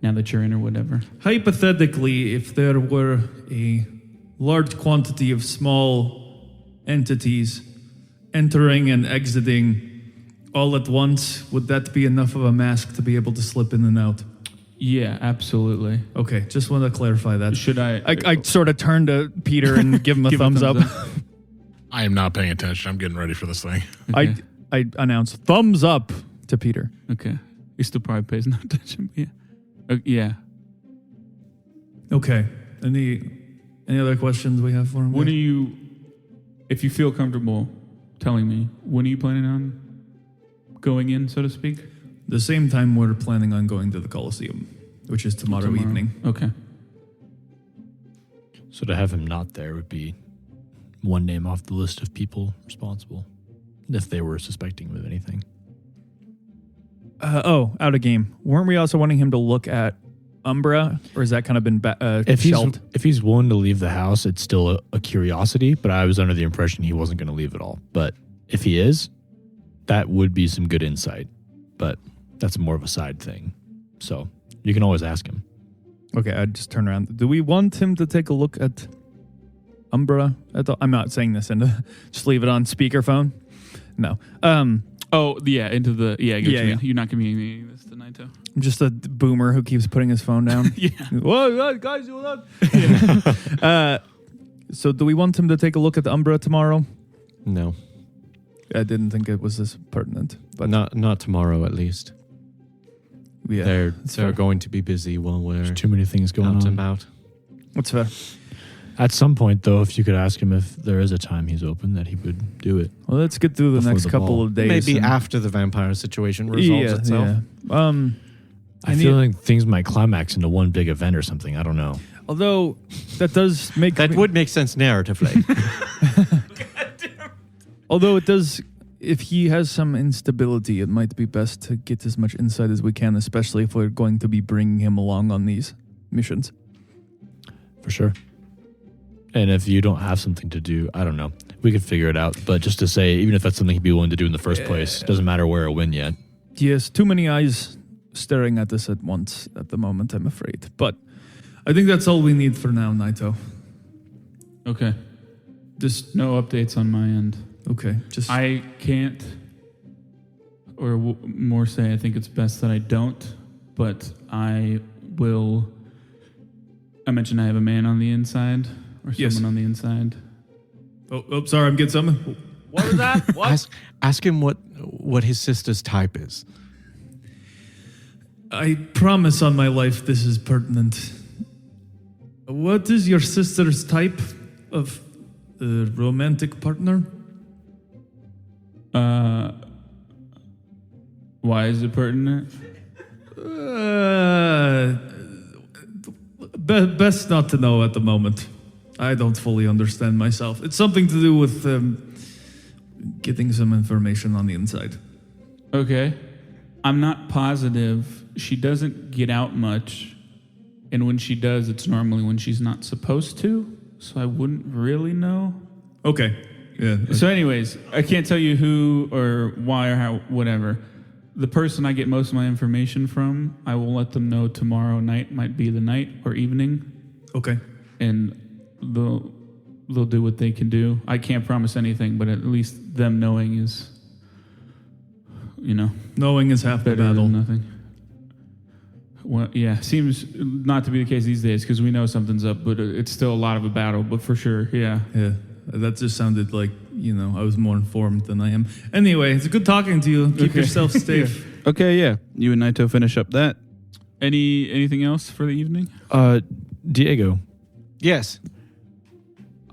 now that you're in or whatever. Hypothetically, if there were a large quantity of small entities entering and exiting all at once, would that be enough of a mask to be able to slip in and out? Yeah, absolutely. Okay, just want to clarify that. Should I sort of turn to Peter and give him a thumbs up. I am not paying attention. I'm getting ready for this thing. Okay. I announce thumbs up to Peter. Okay. He still probably pays no attention. Yeah. Yeah. Okay. Any other questions we have for him? When are you, if you feel comfortable telling me, when are you planning on going in, so to speak? The same time we're planning on going to the Coliseum, which is tomorrow evening. Okay. So to have him not there would be one name off the list of people responsible if they were suspecting him of anything. Out of game. Weren't we also wanting him to look at Umbra, or has that kind of been shelved? If he's willing to leave the house, it's still a curiosity, but I was under the impression he wasn't going to leave at all. But if he is, that would be some good insight. But that's more of a side thing. So you can always ask him. Okay, I'd just turn around. Do we want him to take a look at Umbra? I'm not saying this into just leave it on speakerphone. No. Oh, yeah, into the, yeah, I get what you mean. Yeah. You're not communicating this tonight, too. I'm just a boomer who keeps putting his phone down. Yeah. Whoa, guys, you not. So do we want him to take a look at the Umbra tomorrow? No, I didn't think it was this pertinent, but not tomorrow at least. yeah, They're fair. going to be busy while we're There's too many things going out on. and about. That's fair. At some point, though, if you could ask him if there is a time he's open, that he would do it. Well, let's get through the Before next the couple ball. of days. Maybe and- after the vampire situation resolves itself. Yeah. I feel like things might climax into one big event or something. I don't know. Although that does make That would make sense narratively. Although it does, if he has some instability, it might be best to get as much insight as we can, especially if we're going to be bringing him along on these missions. For sure. And if you don't have something to do, I don't know. We could figure it out. But just to say, even if that's something he'd be willing to do in the first place, doesn't matter where or when yet. Yes, too many eyes staring at us at once at the moment, I'm afraid. But I think that's all we need for now, Naito. Okay. Just No updates on my end. okay. Just I can't, or more say, I think it's best that I don't, but I will. I mentioned I have a man on the inside, or Yes. someone on the inside. Oh, sorry, I'm getting something. What was that? What? ask him what his sister's type is. I promise on my life this is pertinent. What is your sister's type of romantic partner? Why is it pertinent? Best not to know at the moment. I don't fully understand myself. It's something to do with getting some information on the inside. Okay. I'm not positive. She doesn't get out much. And when she does, it's normally when she's not supposed to. So I wouldn't really know. Okay. Yeah. So, anyways, I can't tell you who or why or how, whatever. The person I get most of my information from, I will let them know tomorrow night might be the night or evening. Okay. And they'll do what they can do. I can't promise anything, but at least them knowing is, Knowing is half the better battle. than nothing. Well, yeah, seems not to be the case these days because we know something's up, but it's still a lot of a battle. But for sure, yeah. Yeah. That just sounded like, I was more informed than I am. Anyway, it's good talking to you. Keep Okay. yourself safe. Okay, yeah. You and Naito finish up that. Anything else for the evening? Diego, Yes.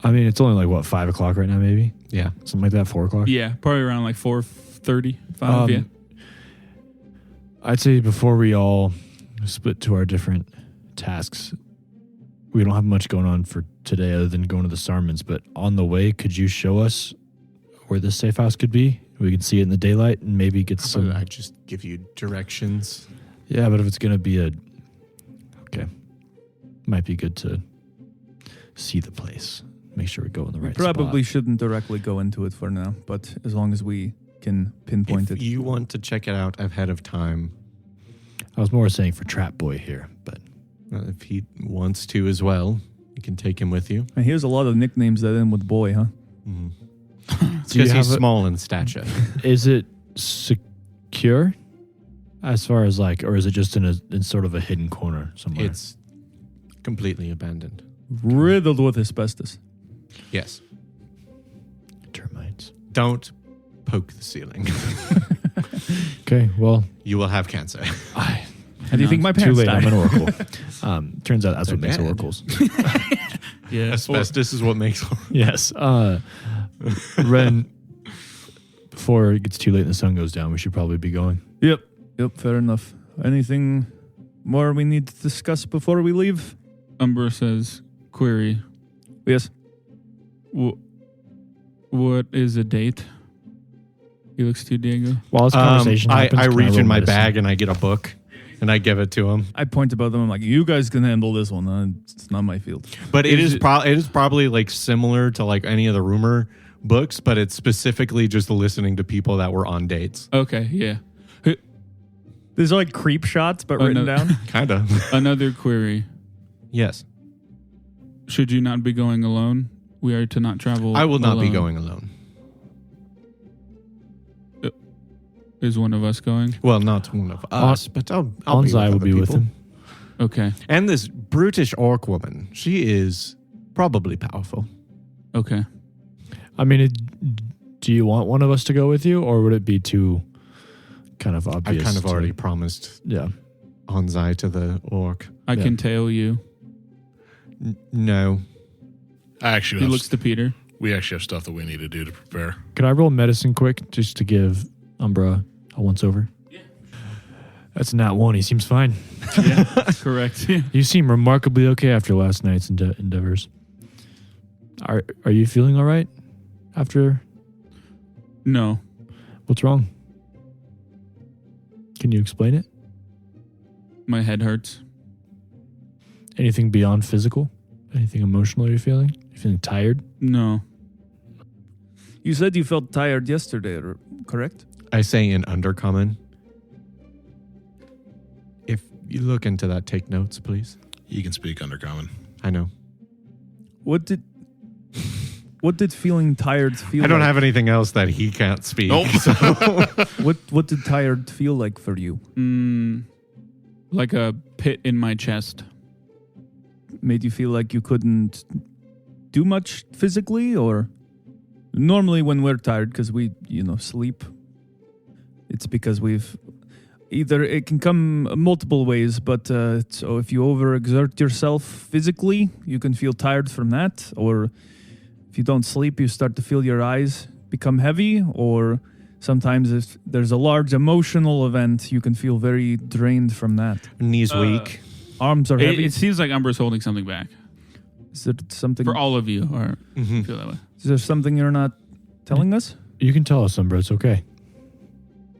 I mean, it's only like, 5 o'clock right now, maybe? Yeah. Something like that, 4 o'clock? Yeah, probably around like 4:30, 5. Yeah. I'd say before we all split to our different tasks, we don't have much going on for today other than going to the Sarmons, but on the way, could you show us where this safe house could be? We can see it in the daylight and maybe get some... I just give you directions. Yeah, but if it's going to be Okay. Might be good to see the place. Make sure we go in the right Probably spot. shouldn't directly go into it for now, but as long as we can pinpoint If it. you want to check it out ahead of time, I was more saying for Trap Boy here, but... if he wants to as well, you can take him with you. And here's a lot of nicknames that end with boy, huh? Mm-hmm. It's Do you because he's have small in stature. Is it secure? As far as or is it just in sort of a hidden corner somewhere? It's completely abandoned. Riddled with asbestos. Yes. Termites. Don't poke the ceiling. Okay, well, You will have cancer. How do you think my too parents late. died? I'm an oracle. Turns out that's They're what makes dead. oracles. Yeah. Asbestos is what makes. Yes. Ren, before it gets too late and the sun goes down, we should probably be going. Yep, fair enough. Anything more we need to discuss before we leave? Umbra says, query, Yes. what is a date? He looks to Diego. While this conversation happens, I can reach roll in my medicine? bag and I get a book and I give it to him. I point to both of them. I'm like, you guys can handle this one. It's not my field. But it Is is probably similar to any of the rumor books, but it's specifically just listening to people that were on dates. Okay, yeah. These are like creep shots, but Oh, written no. down. Kind of. Another query. Yes. Should you not be going alone? We are to not travel I will not be alone. going alone. Is one of us going? Well, not one of us, but I'll be Anzai will be with people. him. Okay. And this brutish orc woman, she is probably powerful. Okay. I mean, do you want one of us to go with you, or would it be too kind of I obvious? kind of to- already promised Yeah. Anzai to the orc. I Yeah. can tail you. No. I actually He have, looks to Peter. we actually have stuff that we need to do to prepare. Can I roll medicine quick just to give Umbra a once over? Yeah. That's not one. He seems fine. Yeah, correct. Yeah. You seem remarkably okay after last night's endeavors. Are you feeling all right after? No. What's wrong? Can you explain it? My head hurts. Anything beyond physical? Anything emotional you're feeling? You feeling tired? No. You said you felt tired yesterday, correct? I say in Undercommon, if you look into that, take notes, please. You can speak Undercommon. I know. What did feeling tired feel? I don't like? have anything else that he can't speak. Nope. So. What did tired feel like for you? Like a pit in my chest. Made you feel like you couldn't do much physically, or normally when we're tired because we sleep, it's because we've either it can come multiple ways, but so if you overexert yourself physically, you can feel tired from that, or if you don't sleep, you start to feel your eyes become heavy, or sometimes if there's a large emotional event, you can feel very drained from that. Knees weak. Arms are heavy. It seems like Umbra's holding something back. Is there something? For all of you, or Mm-hmm. feel that way. Is there something you're not telling us? You can tell us, Umbra. It's okay.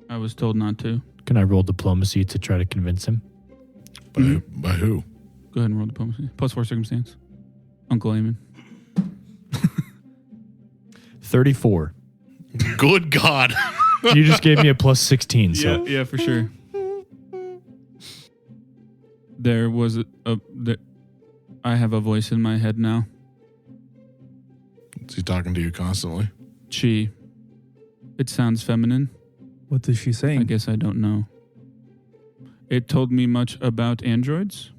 I was told not to. Can I roll diplomacy to try to convince him? By who? Go ahead and roll diplomacy. +4 circumstance. Uncle Eamon. 34. Good God. You just gave me a plus 16, so Yeah, for sure. There was I have a voice in my head now. Is he talking to you constantly? She. It sounds feminine. What is she saying? I guess I don't know. It told me much about androids.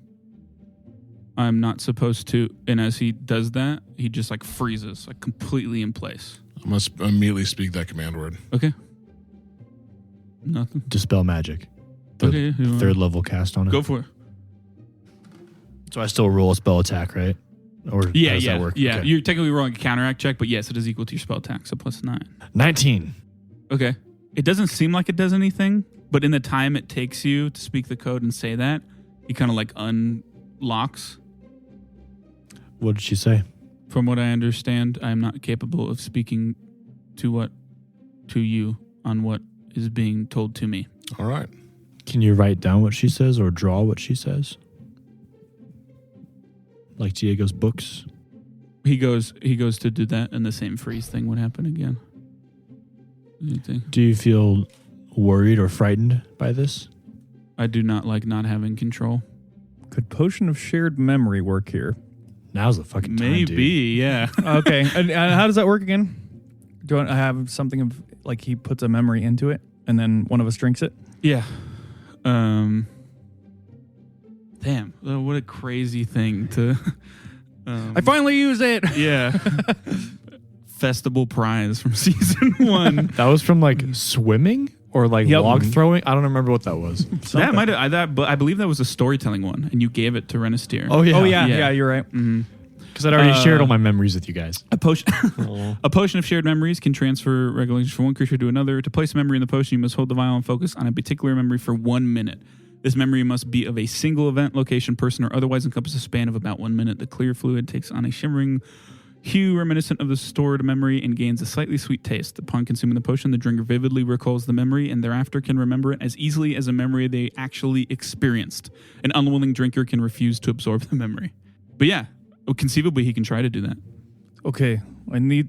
I'm not supposed to, and as he does that, he just freezes, completely in place. I must immediately speak that command word. Okay. Nothing. dispel magic. Okay. you wanna- Third level cast on it. Go for it. So I still roll a spell attack, right? Or how does that work? Yeah. Okay. You're technically rolling a counteract check, but yes, it is equal to your spell attack, so +9. 19. Okay. It doesn't seem like it does anything, But in the time it takes you to speak the code and say that, he kind of like unlocks. What did she say? From what I understand, I am not capable of speaking to you on what is being told to me. All right. Can you write down what she says or draw what she says? Like Diego's books? He goes to do that, and the same freeze thing would happen again. What do you think? Do you feel worried or frightened by this? I do not like not having control. Could potion of shared memory work here? Now's the fucking time, Maybe, dude. yeah. Okay. And how does that work again? Do I have something of like he puts a memory into it and then one of us drinks it? Yeah. Damn. What a crazy thing to. I finally use it. Yeah. Festival prize from season 1. That was from like swimming or like Yep. log throwing? I don't remember what that was. That might have, but I believe that was a storytelling one, and you gave it to Renestier. Oh, yeah. Oh yeah, Yeah. yeah, you're right. Because I'd already shared all my memories with you guys. A potion of shared memories can transfer regulations from one creature to another. To place a memory in the potion, you must hold the vial and focus on a particular memory for 1 minute. This memory must be of a single event, location, person, or otherwise encompass a span of about 1 minute. The clear fluid takes on a shimmering hue reminiscent of the stored memory and gains a slightly sweet taste. Upon consuming the potion, the drinker vividly recalls the memory and thereafter can remember it as easily as a memory they actually experienced. An unwilling drinker can refuse to absorb the memory. But yeah, conceivably he can try to do that. Okay,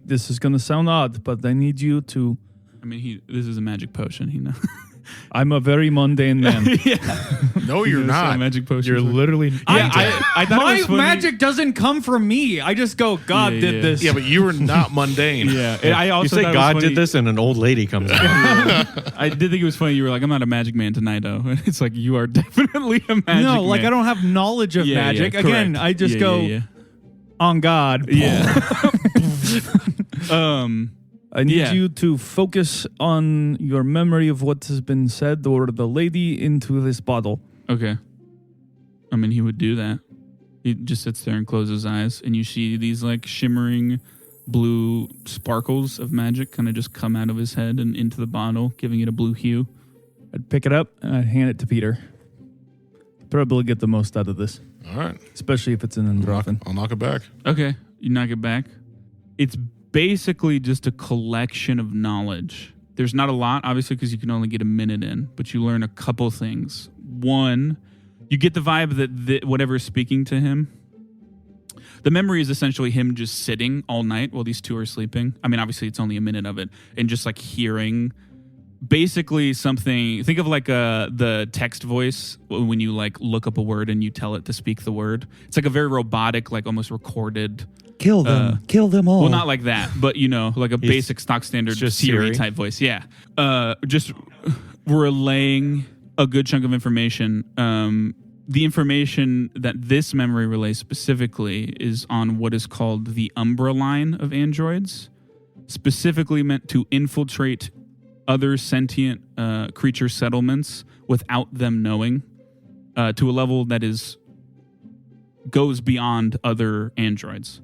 this is gonna sound odd, but I need you to. I mean, this is a magic potion. He knows. I'm a very mundane man. No, you're not. Magic potion. You're literally... I thought My it was funny. magic doesn't come from me. I just go, God Yeah, did yeah. this. Yeah, but you were not mundane. Yeah, I also You say thought it was God funny- did this, and an old lady comes out. I did think it was funny. You were like, "I'm not a magic man tonight, though." It's like you are definitely a magic man. No, like I don't have knowledge of Yeah, magic. yeah, Again, correct. I just Yeah, go yeah, on God. yeah. I need Yeah. you to focus on your memory of what has been said or the lady into this bottle. Okay. I mean, he would do that. He just sits there and closes his eyes, and you see these like shimmering blue sparkles of magic kind of just come out of his head and into the bottle, giving it a blue hue. I'd pick it up and I'd hand it to Peter. Probably get the most out of this, All right. especially if it's an endorphin. I'll knock it back. Okay, you knock it back. It's basically just a collection of knowledge. There's not a lot, obviously, because you can only get a minute in, but you learn a couple things. One, you get the vibe that whatever's speaking to him, the memory is essentially him just sitting all night while these two are sleeping. I mean, obviously, it's only a minute of it, and just like hearing basically something. Think of like the text voice when you like look up a word and you tell it to speak the word. It's like a very robotic, like almost recorded. Kill them. Kill them all. Well, not like that, but you know, like a basic stock standard just Siri Siri. type voice. Yeah. Just relaying a good chunk of information. The information that this memory relays specifically is on what is called the Umbra line of androids, specifically meant to infiltrate other sentient creature settlements without them knowing, to a level that goes beyond other androids.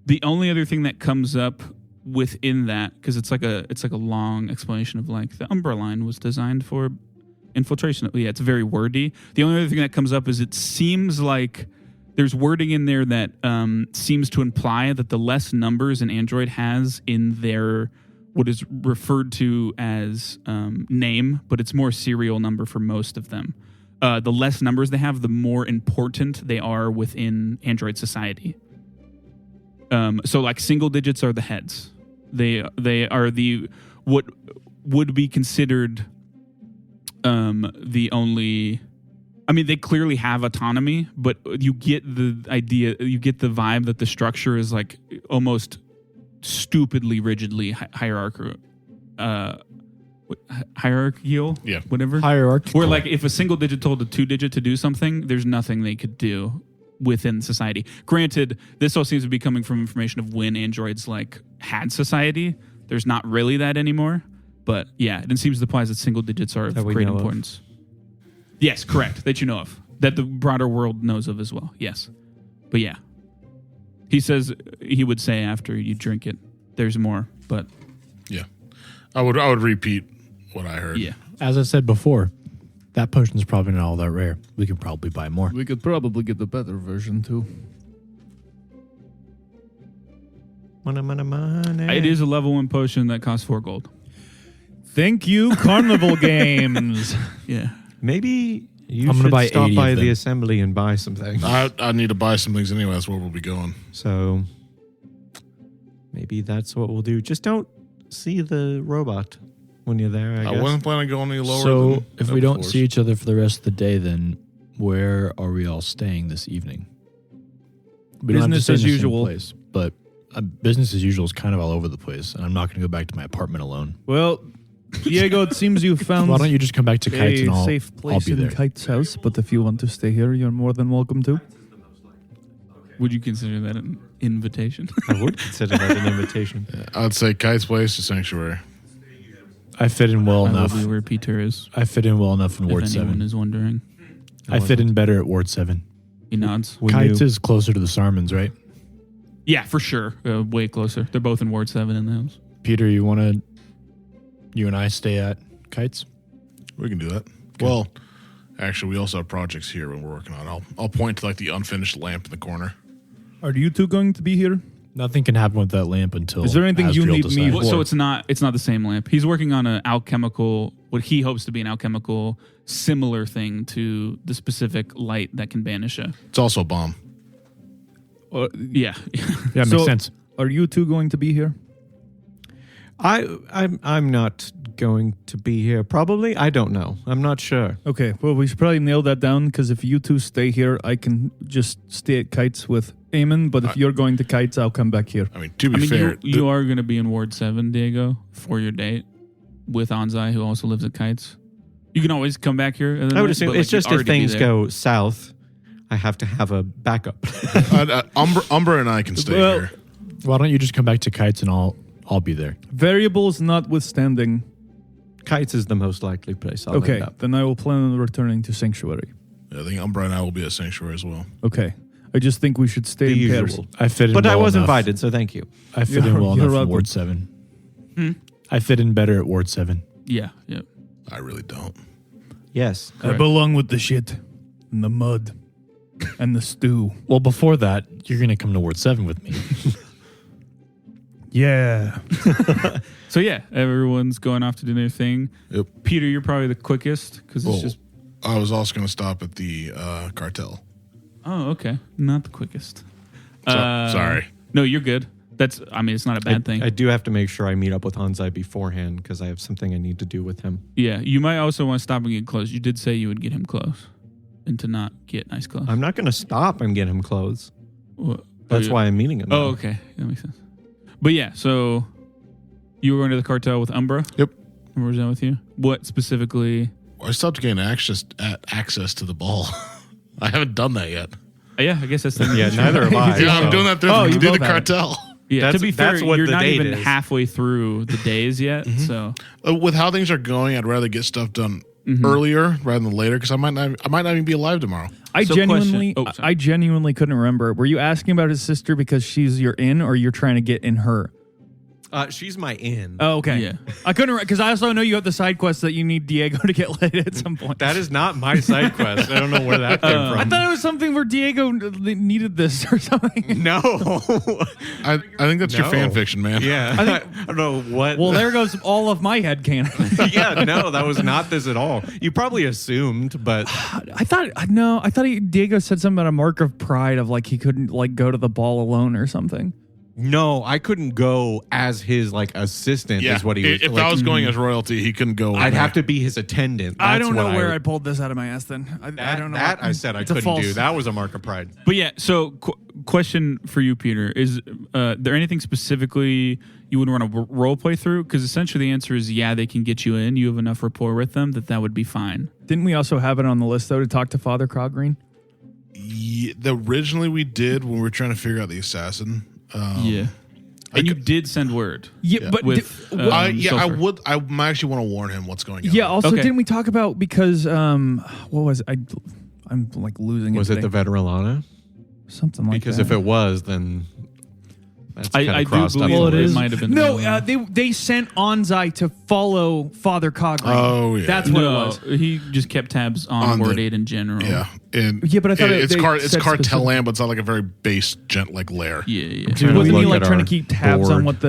The only other thing that comes up within that, because it's like a long explanation of like the Umbra line was designed for infiltration. Yeah, it's very wordy. The only other thing that comes up is it seems like there's wording in there that seems to imply that the less numbers an android has in their what is referred to as name, but it's more serial number for most of them. The less numbers they have, the more important they are within android society. So like single digits are the heads. They are the what would be considered the only. I mean, they clearly have autonomy, but you get the idea, you get the vibe that the structure is like almost stupidly rigidly hierarchical. Hierarchical, Yeah. whatever. Hierarchy. Where like if a single digit told a two digit to do something, there's nothing they could do within society. Granted, this all seems to be coming from information of when androids like had society. There's not really that anymore, but yeah, it seems to imply that single digits are of That we great know of. importance. Yes, correct. That you know of, that the broader world knows of as well. Yes, but yeah, he says he would say after you drink it, there's more, but Yeah. I would repeat what I heard. yeah, As I said before, that potion's probably not all that rare. We could probably buy more. We could probably get the better version too. Money. It is a level 1 potion that costs 4 gold. Thank you, Carnival Games. Yeah. Maybe you I'm gonna should buy stop 80 by of the them. assembly and buy some things. I need to buy some things anyway. That's where we'll be going. So maybe that's what we'll do. Just don't see the robot when you're there, I I guess. wasn't planning on going any lower. So than if we Noble don't Force. see each other for the rest of the day, then where are we all staying this evening? We don't have to Business stay in as the same usual. place, but business as usual is kind of all over the place, and I'm not going to go back to my apartment alone. Well, Diego, it seems you found Why don't you just come back to Kites and a I'll, safe I'll place be in there. Kite's house, but if you want to stay here, you're more than welcome to. Would you consider that an invitation? I would consider that an invitation. I'd say Kite's place to Sanctuary. I fit in well I will enough. be where Peter is, I fit in well enough in if Ward anyone 7. is wondering. I fit in better at Ward 7. He nods. We Kites knew- is closer to the Sarmons, right? Yeah, for sure. Way closer. They're both in Ward 7 in the house. Peter, you and I stay at Kites? We can do that. Well, actually, we also have projects here when we're working on. I'll point to like the unfinished lamp in the corner. Are you two going to be here? Nothing can happen with that lamp until. Is there anything you Asriel need me decides. Well, so it's not the same lamp. He's working on an alchemical, what he hopes to be an alchemical similar thing to the specific light that can banish a. It's also a bomb. Yeah. Yeah, So- makes sense. Are you two going to be here? I'm not going to be here. Probably. I don't know. I'm not sure. Okay, well, we should probably nail that down because if you two stay here, I can just stay at Kites with Eamon, but if you're going to Kites, I'll come back here. I mean, to be I mean, fair, you are going to be in Ward 7, Diego, for your date with Anzai, who also lives at Kites. You can always come back here. I would assume it's just if things go south, I have to have a backup. Umbra and I can stay Well, here. Why don't you just come back to Kites and I'll be there. Variables notwithstanding. Kites is the most likely place I'll Okay, end up. then I will plan on returning to Sanctuary. Yeah, I think Umbra and I will be at Sanctuary as well. Okay, I just think we should stay The in pairs. usual. I fit in But I well was enough. invited, so thank you. I fit in well You're enough in welcome. Ward 7. I fit in better at Ward 7. Yeah. I really don't. Yes. I belong with the shit and the mud and the stew. Well, before that, you're going to come to Ward 7 with me. Yeah. So yeah, everyone's going off to do their thing. Yep. Peter, you're probably the quickest because it's Well, just. I was also going to stop at the cartel. Oh, okay. Not the quickest. Sorry. No, you're good. It's not a bad thing. I do have to make sure I meet up with Hanzai beforehand because I have something I need to do with him. Yeah, you might also want to stop and get clothes. You did say you would get him clothes and to not get nice clothes. I'm not going to stop and get him clothes. What? That's why I'm meeting him. Oh, okay. That makes sense. But yeah, so you were going to the cartel with Umbra? Yep. Umbra was that with you? What specifically? I stopped getting access to the ball. I haven't done that yet. Yeah, I guess that's the Yeah, neither have I. Yeah, I'm so- doing that through, Oh, you through the both have it. cartel. Yeah, to be fair, that's what you're the not date even is. halfway through the days yet. So With how things are going, I'd rather get stuff done earlier rather than later because I might not even be alive tomorrow. I So genuinely, question- oh, sorry. I genuinely couldn't remember. Were you asking about his sister because she's your in, or you're trying to get in her? She's my in. Oh, okay. Yeah. I couldn't because I also know you have the side quest that you need Diego to get laid at some point. That is not my side quest. I don't know where that came I from. thought it was something where Diego needed this or something. No. I think that's your No. fan fiction, man. Yeah. I don't know what. Well, there goes all of my head canon. Yeah, no, that was not this at all. You probably assumed, but I thought Diego said something about a mark of pride of like he couldn't like go to the ball alone or something. no, I couldn't go as his like assistant. Yeah. Is what he was. If like, I was going as royalty, he couldn't go. I'd have to be his attendant. I That's don't know what where I pulled this out of my ass. Then I don't know. That I said I It's a couldn't false- do. That was a mark of pride. But yeah, so question for you, Peter, is there anything specifically you would want to role play through? Because essentially the answer is yeah, they can get you in. You have enough rapport with them that would be fine. Didn't we also have it on the list though to talk to Father Cogreen? Yeah, originally we did when we were trying to figure out the assassin. Yeah. And you did send word. Yeah, but With, I Sulfur. would. I might actually want to warn him what's going on. yeah. Also, Okay. didn't we talk about because what was it? I'm like losing Was it. it the Veteralana? something like Because that? if it was, then That's I kinda do crossed up believe the Well, it it is- might have been. No, the other one. they sent Onzai to follow Father Coggreen. Oh, yeah. That's what it No, was. He just kept tabs on, On the- Word 8 in general. Yeah, and Yeah, but I thought it's they it's said cartel specific- land, but it's not like a very base gent like lair. Yeah, yeah. Trying to Wasn't he look like at trying to our keep tabs board. on what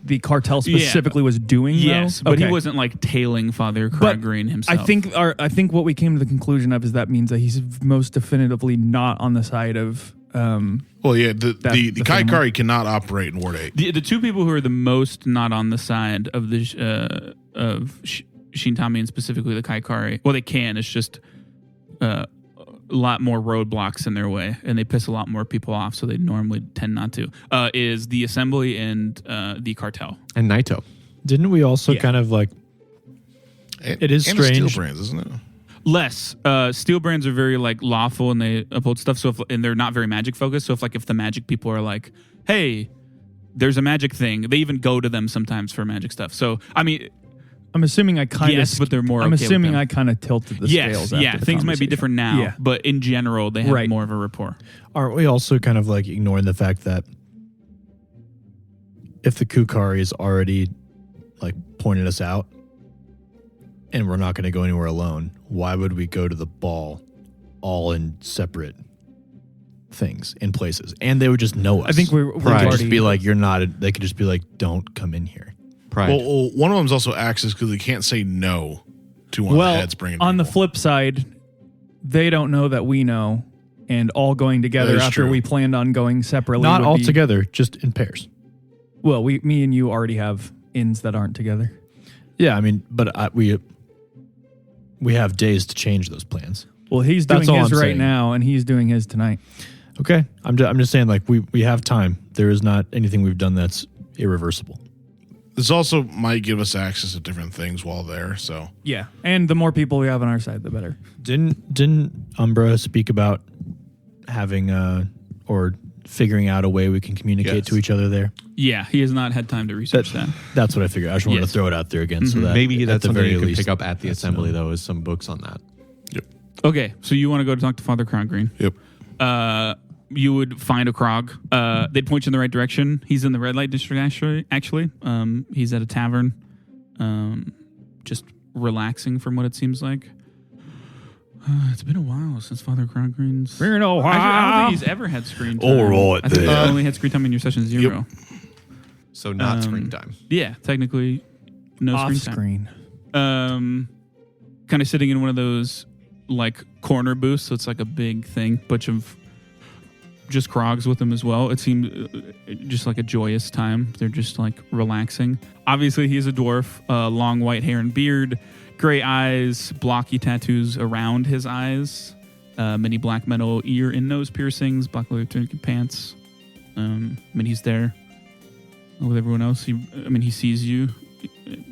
the cartel Yeah. specifically was doing? Yes, though? but he Okay. wasn't like tailing Father But Coggreen himself. I think what we came to the conclusion of is that means that he's most definitively not on the side of. Well, yeah, the the Kaikari cannot operate in Ward 8. the two people who are the most not on the side of the Shintami and specifically the Kaikari, well, they can. It's just a lot more roadblocks in their way, and they piss a lot more people off. So they normally tend not to. Is the assembly and the cartel? And Naito. Didn't we also kind of like? It is and the strange. Steel Brands, isn't it? Less steel brands are very like lawful and they uphold stuff. So and they're not very magic focused. So if the magic people are like, hey, there's a magic thing, they even go to them sometimes for magic stuff. So I mean, I'm assuming I kind of. yes, but they're more. I'm okay assuming with them. I kind of tilted the scales. yeah. after the Things might be conversation. different now, Yeah. but in general, they have Right. more of a rapport. Aren't we also kind of like ignoring the fact that if the Kukari is already like pointed us out and we're not going to go anywhere alone, why would we go to the ball all in separate things in places? And they would just know us. I think we've They could already just be like, you're not, they could just be like, don't come in here. Pride. Well, one of them's also access because they can't say no to one of the heads bringing on the people. flip side, they don't know that we know, and all going together That is after true. we planned on going separately. Not would all be- together, just in pairs. Well, me and you already have ins that aren't together. Yeah, I mean, but we have days to change those plans. Well, he's That's doing all his I'm right saying. now, and he's doing his tonight. Okay, I'm just saying, like we have time. There is not anything we've done that's irreversible. This also might give us access to different things while there. So Yeah, and the more people we have on our side, the better. Didn't Umbra speak about having or figuring out a way we can communicate Yes. to each other there? Yeah, he has not had time to research that. That's what I figured. I just wanted Yes. to throw it out there again, so that Maybe at that's the something very you can least pick up at the that's assembly, known. though, is some books on that. Okay, so you want to go to talk to Father Coggreen? yep. You would find a Krog. They'd point you in the right direction. He's in the red light district, actually. He's at a tavern, just relaxing from what it seems like. It's been a while since Father Coggreen's... Actually, I don't think he's ever had screen time. All right, I think then. he only had screen time in your session 0. So not screen time. Yeah, technically no Off screen time. screen. Kind of sitting in one of those like corner booths, so it's like a big thing, bunch of just Krogs with them as well. It seemed just like a joyous time. They're just like relaxing. Obviously, he's a dwarf, long white hair and beard, gray eyes, blocky tattoos around his eyes, many black metal ear and nose piercings, black leather tunic pants. He's there with everyone else. He sees you.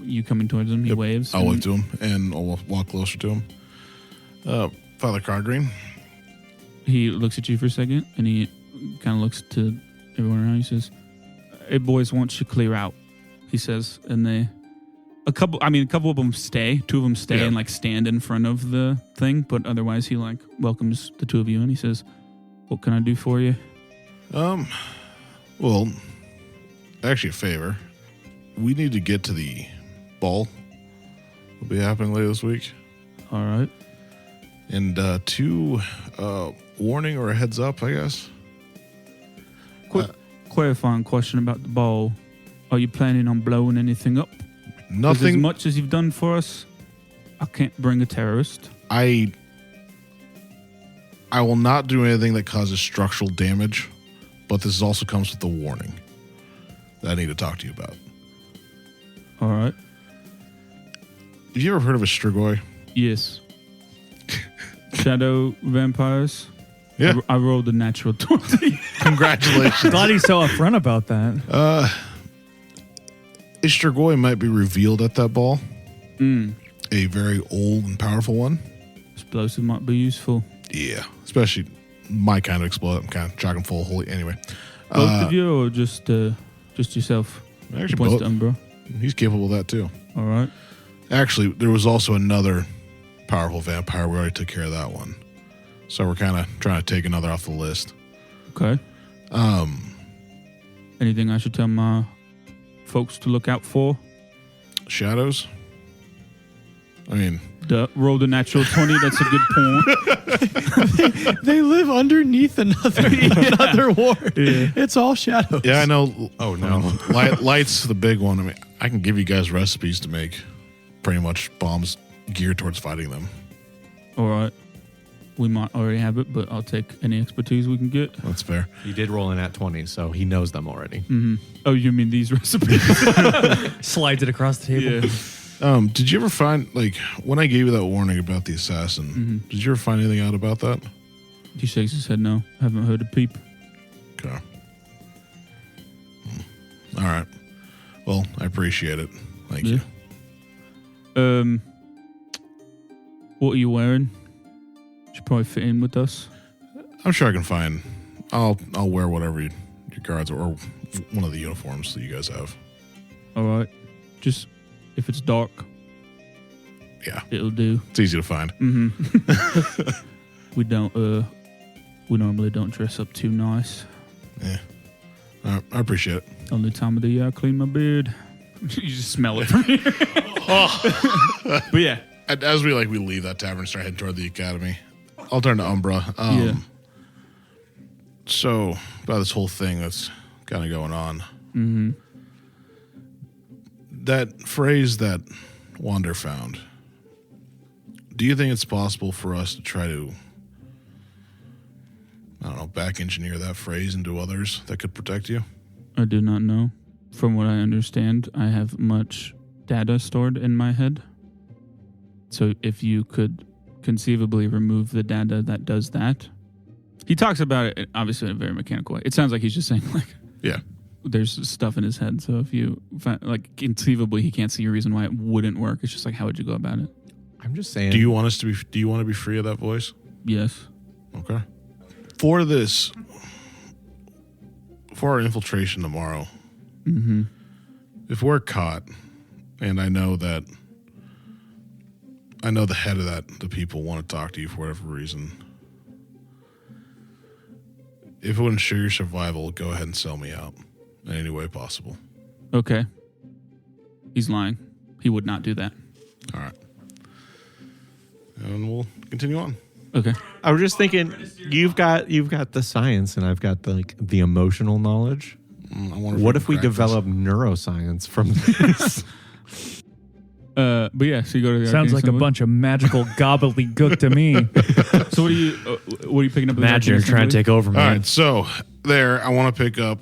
You coming towards him. He waves. I'll wave to him and I'll walk closer to him. Father Coggreen. He looks at you for a second, and he kind of looks to everyone around. He says, "Hey, boys, why don't you clear out?" He says, and a couple of them stay. 2 of them stay Yeah. and like stand in front of the thing, but otherwise he like welcomes the 2 of you, and he says, "What can I do for you?" Well, actually, a favor. We need to get to the ball. Will be happening later this week. All right. And 2 warning or a heads up, I guess. Quick clarifying question about the ball. Are you planning on blowing anything up? 'Cause as Nothing. much as you've done for us, I can't bring a terrorist. I will not do anything that causes structural damage, but this also comes with a warning that I need to talk to you about. All right. Have you ever heard of a Strigoi? Yes. Shadow vampires. Yeah. I rolled a natural 20. Congratulations. Glad he's so upfront about that. A Strigoi might be revealed at that ball. Mm. A very old and powerful one. Explosive might be useful. Yeah. Especially my kind of explode. I'm kind of chock full of holy. Anyway. Both of you or just yourself? Actually, Points both. to Umbra. He's capable of that too. All right. Actually, there was also another powerful vampire. We already took care of that one. So we're kind of trying to take another off the list. Okay. Anything I should tell my folks to look out for? Shadows? I mean, Roll the natural 20. That's a good point. They live underneath another ward. Yeah. It's all shadows. yeah, I know. Oh, no. Light's the big one. I mean, I can give you guys recipes to make pretty much bombs geared towards fighting them. All right. We might already have it, but I'll take any expertise we can get. That's fair. He did roll in at 20, so he knows them already. Mm-hmm. Oh, you mean these recipes? Slides it across the table. Yeah. Did you ever find, like, when I gave you that warning about the assassin, did you ever find anything out about that? He shakes his head no. Haven't heard a peep. Okay. All right. Well, I appreciate it. Thank you. What are you wearing? Should probably fit in with us. I'm sure I can find. I'll wear whatever your guards or one of the uniforms that you guys have. All right. Just if it's dark, Yeah, it'll do. it's easy to find. Mm-hmm. We normally don't dress up too nice. Yeah, I appreciate it. Only time of the year I clean my beard. You just smell it from here. But yeah. As we leave that tavern and start heading toward the academy, I'll turn to Umbra. Yeah. So about this whole thing that's kind of going on. Mm-hmm. That phrase that Wander found. Do you think it's possible for us to try to, I don't know, back engineer that phrase into others that could protect you? I do not know. From what I understand, I have much data stored in my head. So if you could conceivably remove the data that does that. He talks about it, obviously, in a very mechanical way. It sounds like he's just saying, like, Yeah. there's stuff in his head. So if you, conceivably, he can't see a reason why it wouldn't work. It's just like, how would you go about it? I'm just saying. Do you want to be free of that voice? Yes. Okay. For our infiltration tomorrow, Mm-hmm. if we're caught, and I know the head of the people want to talk to you for whatever reason, if it would ensure your survival, go ahead and sell me out in any way possible. Okay. He's lying. He would not do that. All right. And we'll continue on. Okay. I was just thinking, you've got the science, and I've got the emotional knowledge. I wonder What if we can crack develop neuroscience from this? But yeah, so you go to the Sounds arcane like a assembly. bunch of magical gobbledygook to me. So what are you picking up? At the Imagine arcane you're trying to assembly? take over, All man. right, so there, I want to pick up.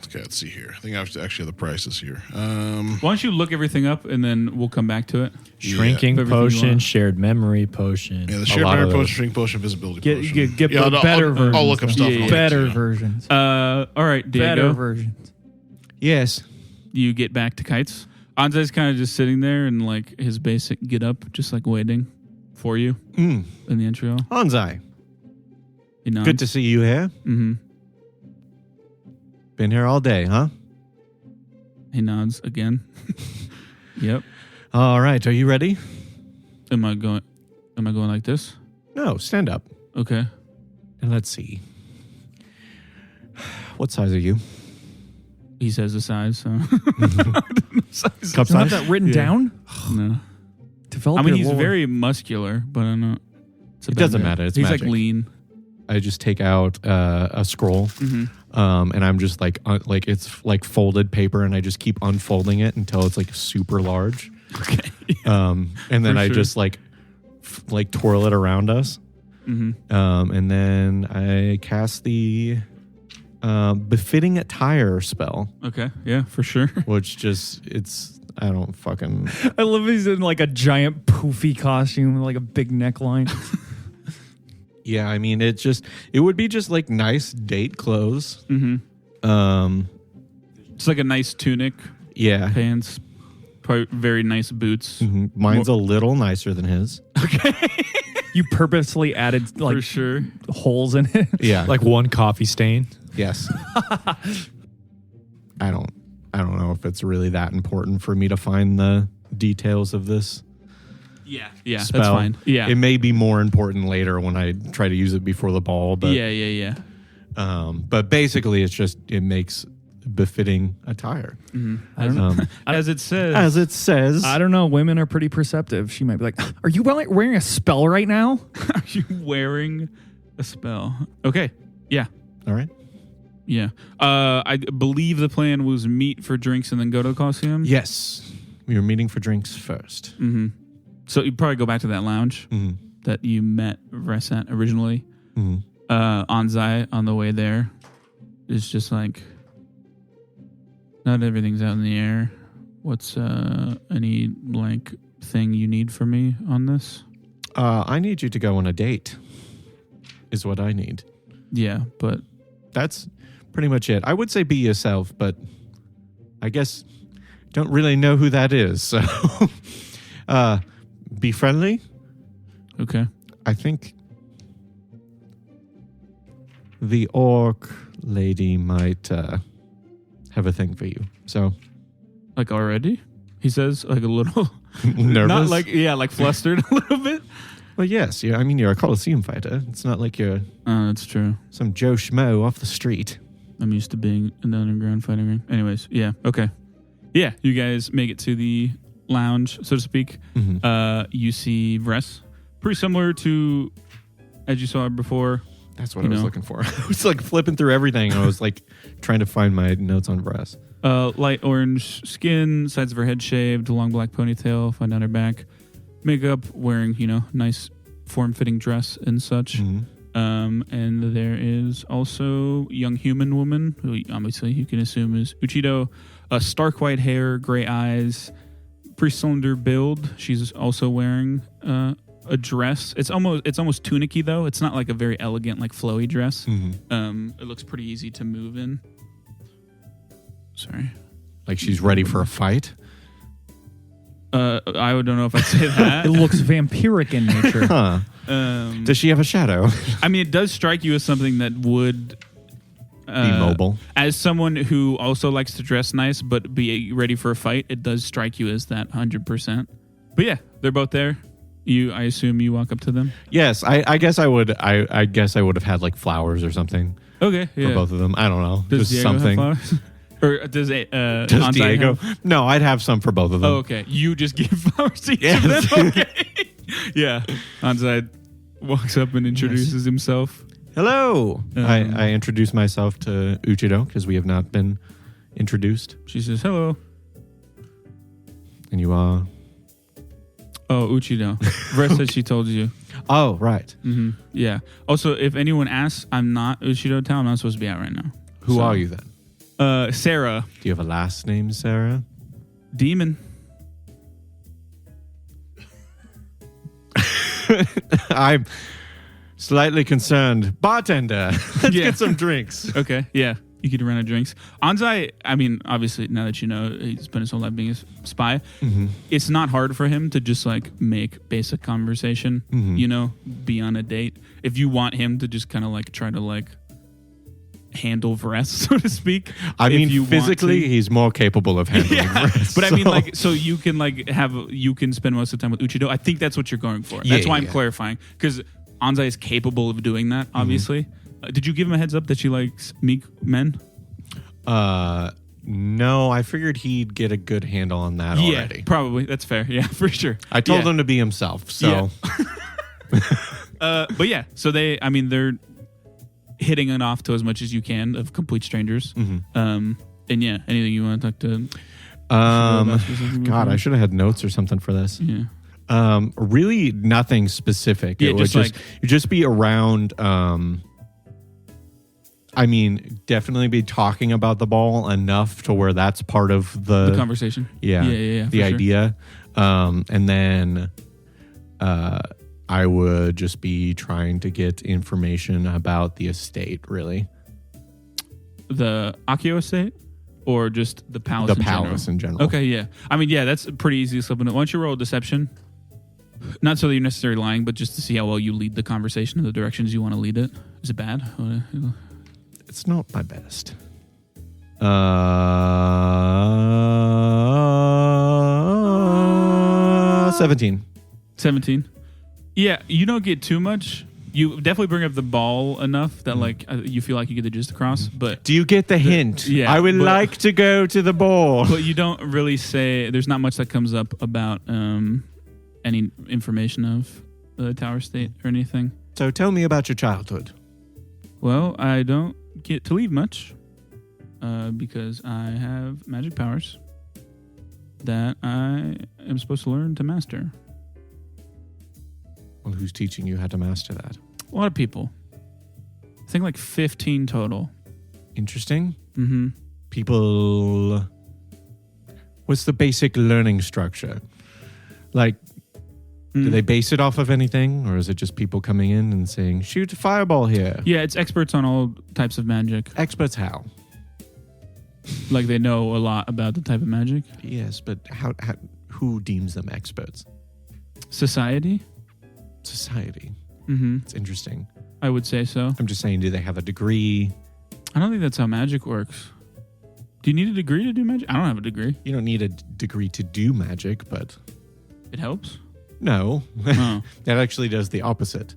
Okay, let's see here. I think I actually have the prices here. Why don't you look everything up and then we'll come back to it? Shrinking Everything you potion, want. shared memory potion. Yeah, the A shared lot memory of those. potion, shrink potion, visibility potion. Get Yeah, the I'll- better I'll versions. look up though. stuff. Yeah, and I'll Better let you know. versions. All right, Better Diego. versions. Yes. You get back to Kites. Anze's kind of just sitting there and like his basic get up, just like waiting for you in the entry hall. Anzai, He nods. good to see you here. Mm-hmm. Been here all day, huh? He nods again. Yep. All right. Are you ready? Am I going like this? No, stand up. Okay. And let's see. What size are you? He says the size, so Cup You have size? that written down? no. Develop I mean, your he's lore. very muscular, but I don't know. It's a It bad doesn't guy. matter. It's he's magic. like lean. I just take out a scroll, and I'm just like it's like folded paper, and I just keep unfolding it until it's like super large. Okay. And then For I sure. just like twirl it around us, and then I cast the befitting attire spell, Okay. Yeah, for sure. which I don't fucking. I love he's in like a giant poofy costume with like a big neckline. Yeah, I mean it would be just like nice date clothes. It's like a nice tunic, Yeah. pants, probably very nice boots. Mhm. Mine's a little nicer than his. You purposely added For like sure. holes in it. Yeah. Like one coffee stain. Yes. I don't know if it's really that important for me to find the details of this Yeah. Yeah. spell. That's fine. Yeah. It may be more important later when I try to use it before the ball, but yeah. but basically it's just it makes befitting attire. As it says. As it says. I don't know. Women are pretty perceptive. She might be like, "Are you wearing a spell right now?" Are you wearing a spell? Okay. Yeah. All right. Yeah. I believe the plan was meet for drinks and then go to the Coliseum. Yes. We were meeting for drinks first. Mm-hmm. So you probably go back to that lounge that you met Vress at originally. Anzai on the way there is just like, not everything's out in the air. What's any blank thing you need from me on this? I need you to go on a date is what I need. Yeah, but that's pretty much it. I would say be yourself, but I guess don't really know who that is. So be friendly. Okay. I think the orc lady might have a thing for you. So, like already? He says like a little nervous. Not like like flustered a little bit. Well, yes. You're a Coliseum fighter. It's not like you're That's true. some Joe Schmo off the street. I'm used to being in the underground fighting ring. Anyways, yeah, okay. Yeah, you guys make it to the lounge, so to speak. You see Vress. Pretty similar to as you saw before. That's what I was looking for. I was like flipping through everything. I was like trying to find my notes on Vress. Light orange skin, sides of her head shaved, long black ponytail, fine down her back. Makeup, wearing, nice form-fitting dress and such. And there is also young human woman, who obviously you can assume is Uchido. Stark white hair, gray eyes, pretty cylinder build. She's also wearing a dress. It's almost tunic-y though. It's not like a very elegant, like flowy dress. It looks pretty easy to move in. Sorry. Like she's ready for a fight? I don't know if I'd say that. It looks vampiric in nature. Huh. Does she have a shadow? I mean, it does strike you as something that would be mobile. As someone who also likes to dress nice but be ready for a fight, it does strike you as that 100%. But yeah, they're both there. I assume you walk up to them. Yes, I guess I would. I guess I would have had like flowers or something. Okay, yeah. For both of them. I don't know. Does just Diego something. have flowers? Or does Does Diego? No, I'd have some for both of them. Oh, okay. You just give flowers to each of them? Okay. Yeah. Anzai walks up and introduces himself. Hello. I introduce myself to Uchido because we have not been introduced. She says, hello. And you are? Oh, Uchido. Vress said she told you. Oh, right. Mm-hmm. Yeah. Also, if anyone asks, I'm not Uchido Town. I'm not supposed to be out right now. Who are you then? Sarah. Do you have a last name, Sarah? Demon. I'm slightly concerned. Bartender, let's get some drinks. Okay, yeah. You could run out of drinks. Anzai, I mean, obviously, now that you know he's spent his whole life being a spy, it's not hard for him to just like make basic conversation, be on a date. If you want him to just kind of like try to like handle Vress, so to speak. I mean, physically, he's more capable of handling Vress. But I mean, like, so you can like you can spend most of the time with Uchido. I think that's what you're going for. That's why I'm clarifying, because Anzai is capable of doing that, obviously. Did you give him a heads up that she likes meek men? No, I figured he'd get a good handle on that already. Yeah, probably. That's fair. Yeah, for sure. I told him to be himself, so. Yeah. But yeah, so they're hitting it off to as much as you can of complete strangers. And yeah, anything you want to talk to? God, I should have had notes or something for this. Yeah. Really nothing specific. Yeah, it would you'd just be around. I mean, definitely be talking about the ball enough to where that's part of the conversation. Yeah. The idea. And then I would just be trying to get information about the estate, really. The Akio estate? Or just the palace in general? The palace in general. Okay, yeah. I mean, yeah, that's pretty easy to slip in. Why don't you roll a deception? Not so that you're necessarily lying, but just to see how well you lead the conversation in the directions you want to lead it. Is it bad? It's not my best. 17. Yeah, you don't get too much You definitely bring up the ball enough that like you feel like you get the gist across. But Do you get the hint? yeah, I would but- like to go to the ball. but you don't really say. There's not much that comes up about any information of the Tower State or anything. So tell me about your childhood. Well, I don't get to leave much because I have magic powers that I am supposed to learn to master. Well, who's teaching you how to master that? A lot of people. I think like 15 total. Interesting. Mm-hmm. People. What's the basic learning structure? Like, do they base it off of anything, or is it just people coming in and saying, "Shoot a fireball here"? Yeah, it's experts on all types of magic. Experts how? Like they know a lot about the type of magic. Yes, but how who deems them experts? Society? Society. Mm-hmm. It's interesting. I would say so. I'm just saying, do they have a degree? I don't think that's how magic works. Do you need a degree to do magic? I don't have a degree. You don't need a degree to do magic, but It helps. no. Oh. That actually does the opposite.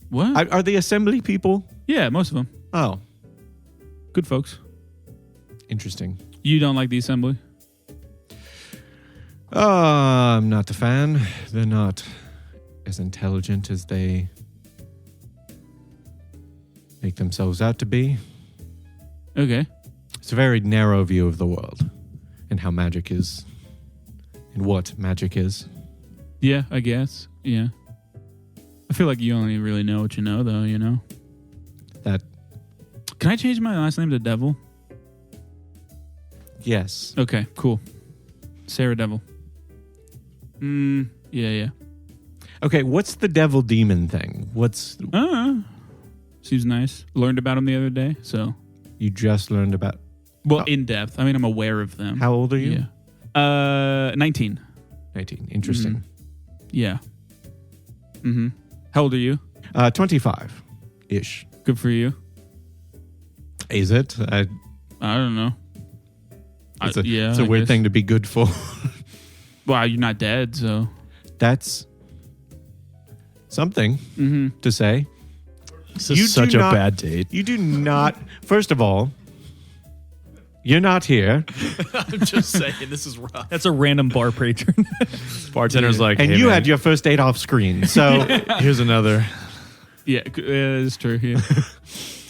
What? Are the assembly people? Yeah, most of them. Oh, Good folks. interesting. You don't like the assembly? I'm not a fan. They're not as intelligent as they make themselves out to be. Okay. It's a very narrow view of the world and how magic is and what magic is. Yeah, I guess. Yeah. I feel like you only really know what you know, though, you know? That, Can I change my last name to Devil? yes. Okay, cool. Sarah Devil. Yeah. Okay, what's the devil demon thing? What's Seems nice. Learned about them the other day, so. you just learned about? Well, in depth. I mean, I'm aware of them. How old are you? Yeah. 19. 19. Interesting. Yeah. Mm-hmm. How old are you? 25-ish. Good for you. Is it? I don't know. It's I a weird guess. thing to be good for. Well, you're not dead, so. That's something to say. This You is such do a not- bad date. You do not. First of all, you're not here, I'm just saying, this is rough. That's a random bar patron. Bartender's like, and hey, you man, had your first date off screen. So here's another. Yeah, it's true.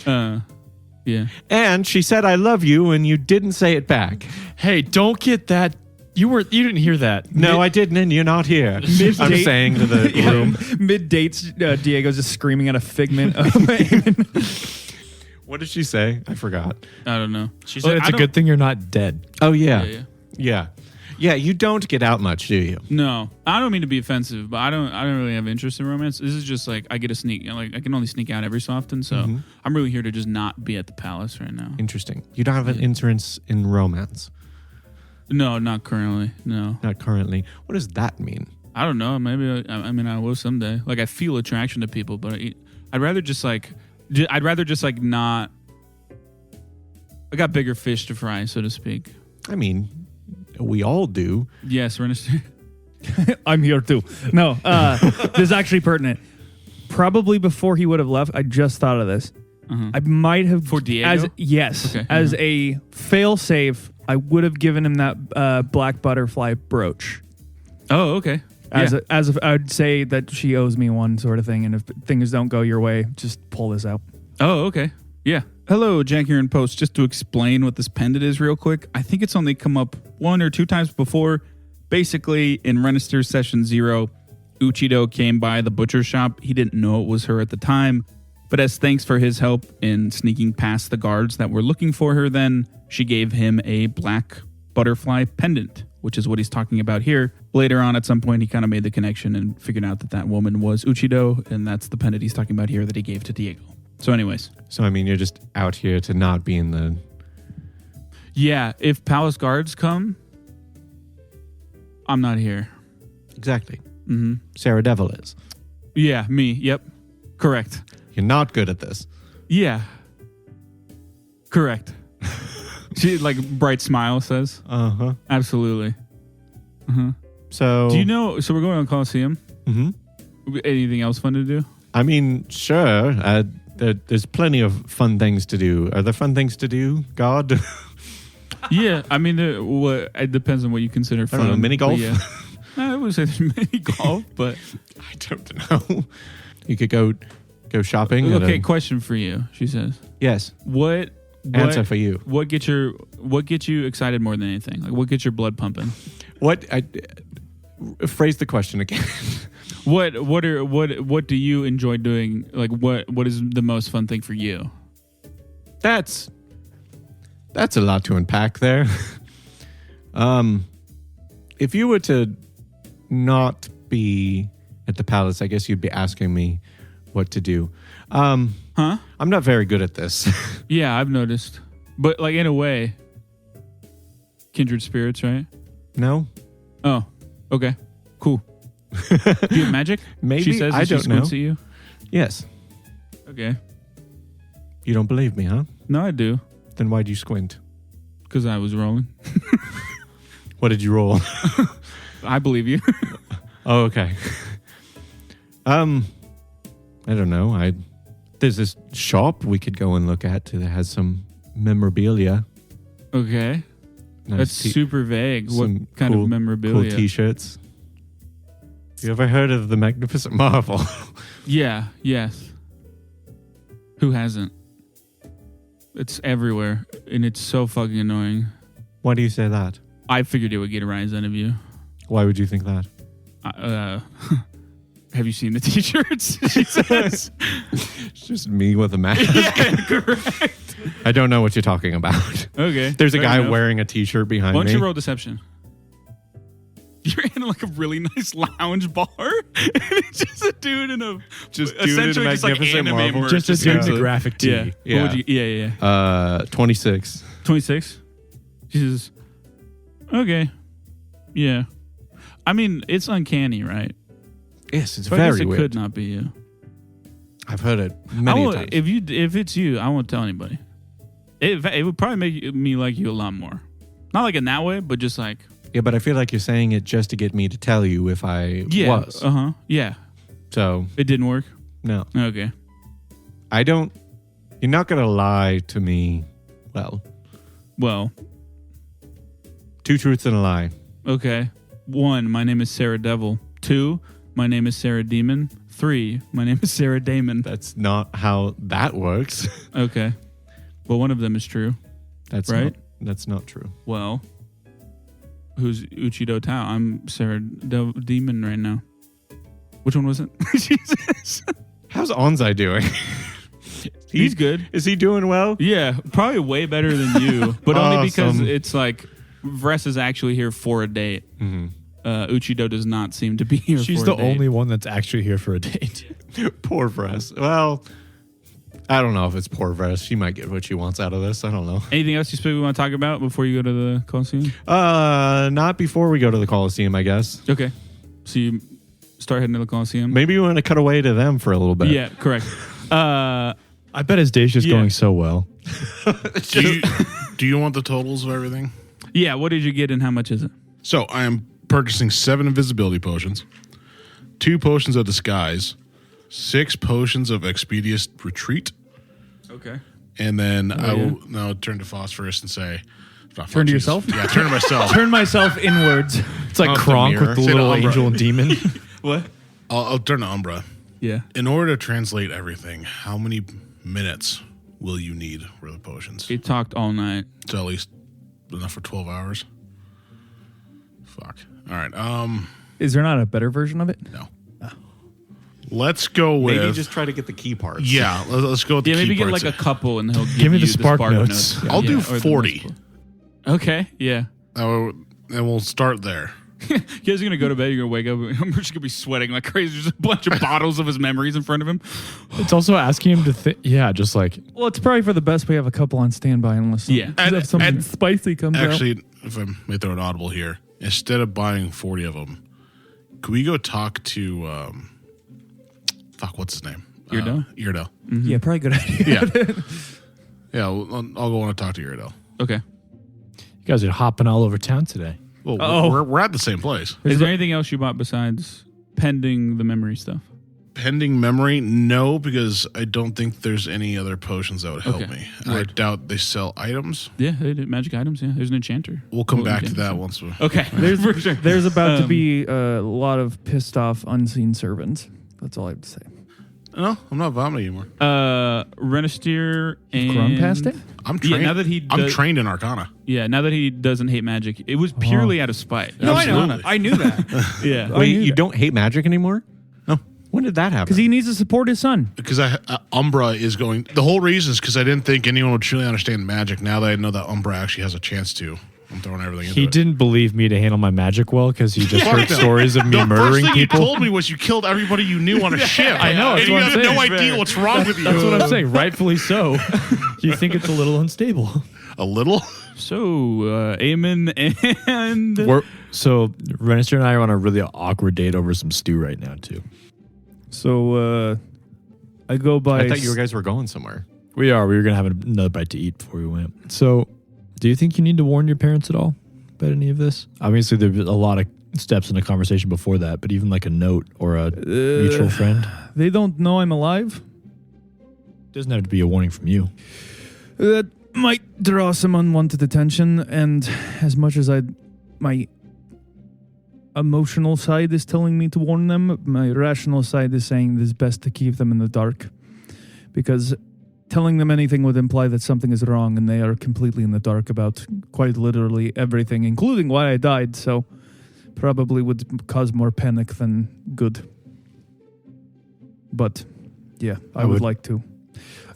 Yeah. Yeah. and she said, "I love you," and you didn't say it back. Hey, don't get that. You didn't hear that. No, I didn't, and you're not here. I'm Mid-date- saying to the room. Mid dates, Diego's just screaming at a figment. What did she say? I forgot. I don't know. She said it's a good thing you're not dead. Oh yeah, Yeah. yeah. You don't get out much, do you? No, I don't mean to be offensive, but I don't really have interest in romance. This is just like I get to sneak, like I can only sneak out every so often. So I'm really here to just not be at the palace right now. Interesting. You don't have an interest in romance. No, not currently. No, Not currently. What does that mean? I don't know. Maybe I mean I will someday. Like I feel attraction to people, but I'd rather just like not. I got bigger fish to fry, so to speak. I mean, we all do. Yes, Renester. I'm here too. No, this is actually pertinent. Probably before he would have left, I just thought of this. I might have For Diego? As Okay. a fail safe, I would have given him that black butterfly brooch. Oh, okay. I'd say that she owes me one sort of thing, and if things don't go your way, just pull this out. Oh, okay. Yeah. Hello, Jack here in Post. Just to explain what this pendant is real quick. I think it's only come up 1 or 2 times before. Basically, in Renister's Session 0, Uchido came by the butcher shop. He didn't know it was her at the time. But as thanks for his help in sneaking past the guards that were looking for her then, she gave him a black butterfly pendant, which is what he's talking about here. Later on, at some point, he kind of made the connection and figured out that that woman was Uchido, and that's the pendant he's talking about here that he gave to Diego. So anyways. So, I mean, you're just out here to not be in the... Yeah, if palace guards come, I'm not here. Exactly. Mm-hmm. Sarah Devil is. Yeah, me. Yep. Correct. You're not good at this. Yeah. Correct. She, like, bright smile says. Uh-huh. Absolutely. So... Do you know, so we're going on Coliseum. Mm-hmm. Anything else fun to do? I mean, sure. There's plenty of fun things to do. Are there fun things to do, God? Yeah, I mean, it depends on what you consider fun. I don't know, mini golf? Yeah. No, I would say mini golf, but I don't know. You could go shopping. okay. Question for you. She says, yes. What Answer for you. What gets you excited more than anything? Like, what gets your blood pumping? Phrase the question again. What do you enjoy doing? Like, what is the most fun thing for you? That's a lot to unpack there. If you were to not be at the palace, I guess you'd be asking me what to do. Huh? I'm not very good at this. Yeah, I've noticed. But like in a way, kindred spirits, right? No? Oh, okay, cool. Do you have magic? Maybe. She says I as she don't know. squints at you. Yes. Okay. You don't believe me, huh? No, I do. Then why'd you squint? Because I was rolling. What did you roll? I believe you. Oh, okay. I don't know. There's this shop we could go and look at that has some memorabilia. Okay. Nice That's super vague. What some kind cool- of memorabilia? Cool T-shirts. You ever heard of the Magnificent Marvel? Yeah, yes. Who hasn't? It's everywhere, and it's so fucking annoying. Why do you say that? I figured it would get a rise out of you. Why would you think that? Have you seen the t-shirts? She says. It's just me with a mask. Yeah, correct. I don't know what you're talking about. Okay. There's a fair guy enough. wearing a T-shirt behind Why don't me. you roll deception? You're in like a really nice lounge bar, and it's just a dude in a essentially just like Magnificent anime Marvel. merch. Just a It's dude in got- a graphic tee. Yeah. Yeah. What would you, yeah. 26. 26. She says, "Okay, yeah. I mean, it's uncanny, right? Yes, it's So I guess very it weird. could not be you. I've heard it I many won't- times. If it's you, I won't tell anybody. It would probably make me like you a lot more. Not like in that way, but just like Yeah, but I feel like you're saying it just to get me to tell you if I yeah, was. yeah. So, It didn't work. no. Okay. I don't... You're not going to lie to me. Well, two truths and a lie. Okay. 1, my name is Sarah Devil. 2, my name is Sarah Demon. 3, my name is Sarah Damon. That's not how that works. Okay. Well, one of them is true. That's Right? That's not true. Well, who's Uchido Tao? I'm Sarah Demon right now. Which one was it? Jesus. How's Onzai doing? He's good. Is he doing well? Yeah, probably way better than you, but only because Awesome. it's like Vress is actually here for a date. Mm-hmm. Uchido does not seem to be here She's for the a date. only one that's actually here for a date. Poor Vress. Well, I don't know if it's poor Vress. She might get what she wants out of this. I don't know. Anything else you specifically want to talk about before you go to the Coliseum? Not before we go to the Coliseum, I guess. Okay. So you start heading to the Coliseum? Maybe you want to cut away to them for a little bit. Yeah, correct. I bet his day's just Yeah. going so well. Do you want the totals of everything? Yeah, what did you get and how much is it? So I am purchasing 7 invisibility potions, 2 potions of disguise, 6 potions of expeditious retreat, Okay. and then I yeah. will now turn to Phosphorus and say, Turn to yourself? Yeah, turn to myself. Turn myself inwards. It's like Off the Kronk mirror. with the Say to little Umbra. angel and demon. What? I'll turn to Umbra. Yeah. In order to translate everything, how many minutes will you need for the potions? He talked all night. So at least enough for 12 hours. Fuck. All right. Is there not a better version of it? No. Let's go with. Maybe just try to get the key parts. Yeah. Let's go with the Yeah, key maybe get parts. like a couple and he'll give me you the spark notes. I'll do or the 40. most- Okay, yeah. And we'll start there. You guys are going to go to bed, you're going to wake up, I'm just going to be sweating like crazy. There's a bunch of bottles of his memories in front of him. It's also asking him to think. Yeah, just like Well, it's probably for the best we have a couple on standby unless Yeah. if something And- spicy comes out. Actually, if I may throw it audible here, instead of buying 40 of them, could we go talk to, what's his name? Iredell? Iredell. Yeah, probably a good idea. Yeah. Yeah, I'll go want to talk to Iredell. Okay. you guys are hopping all over town today. Well, we're at the same place. Is there anything else you bought besides pending the memory stuff? pending memory, no, because I don't think there's any other potions that would help me. I doubt they sell items. Yeah, they did magic items. Yeah, there's an enchanter. We'll come back to that once we... Okay, for sure. There's about to be a lot of pissed off unseen servants. That's all I have to say. No, I'm not vomiting anymore. Renister and... Grown past it? I'm trained. now that he I'm trained in Arcana. Yeah, now that he doesn't hate magic, it was purely out of spite. No, Absolutely. I knew that. Yeah. Wait, knew you that. don't hate magic anymore? No. When did that happen? Because he needs to support his son. Because Umbra is going... The whole reason is because I didn't think anyone would truly understand magic. Now that I know that Umbra actually has a chance to, I'm throwing everything into it. He didn't believe me to handle my magic well because he just heard no. stories of me The murdering first thing people. you told me was you killed everybody you knew on a ship. I know, And that's you what have I'm no saying. idea what's wrong with you. That's what I'm saying. Rightfully so. You think it's a little unstable. A little? So, Eamon and... So Renister and I are on a really awkward date over some stew right now, too. So I go by... I thought you guys were going somewhere. We are. We were going to have another bite to eat before we went. So do you think you need to warn your parents at all about any of this? Obviously, there's a lot of steps in the conversation before that, but even like a note or a mutual friend. They don't know I'm alive. Doesn't have to be a warning from you. That might draw some unwanted attention, and as much as my emotional side is telling me to warn them, my rational side is saying it is best to keep them in the dark. Because telling them anything would imply that something is wrong, and they are completely in the dark about quite literally everything, including why I died, so probably would cause more panic than good. But, yeah, I would like to.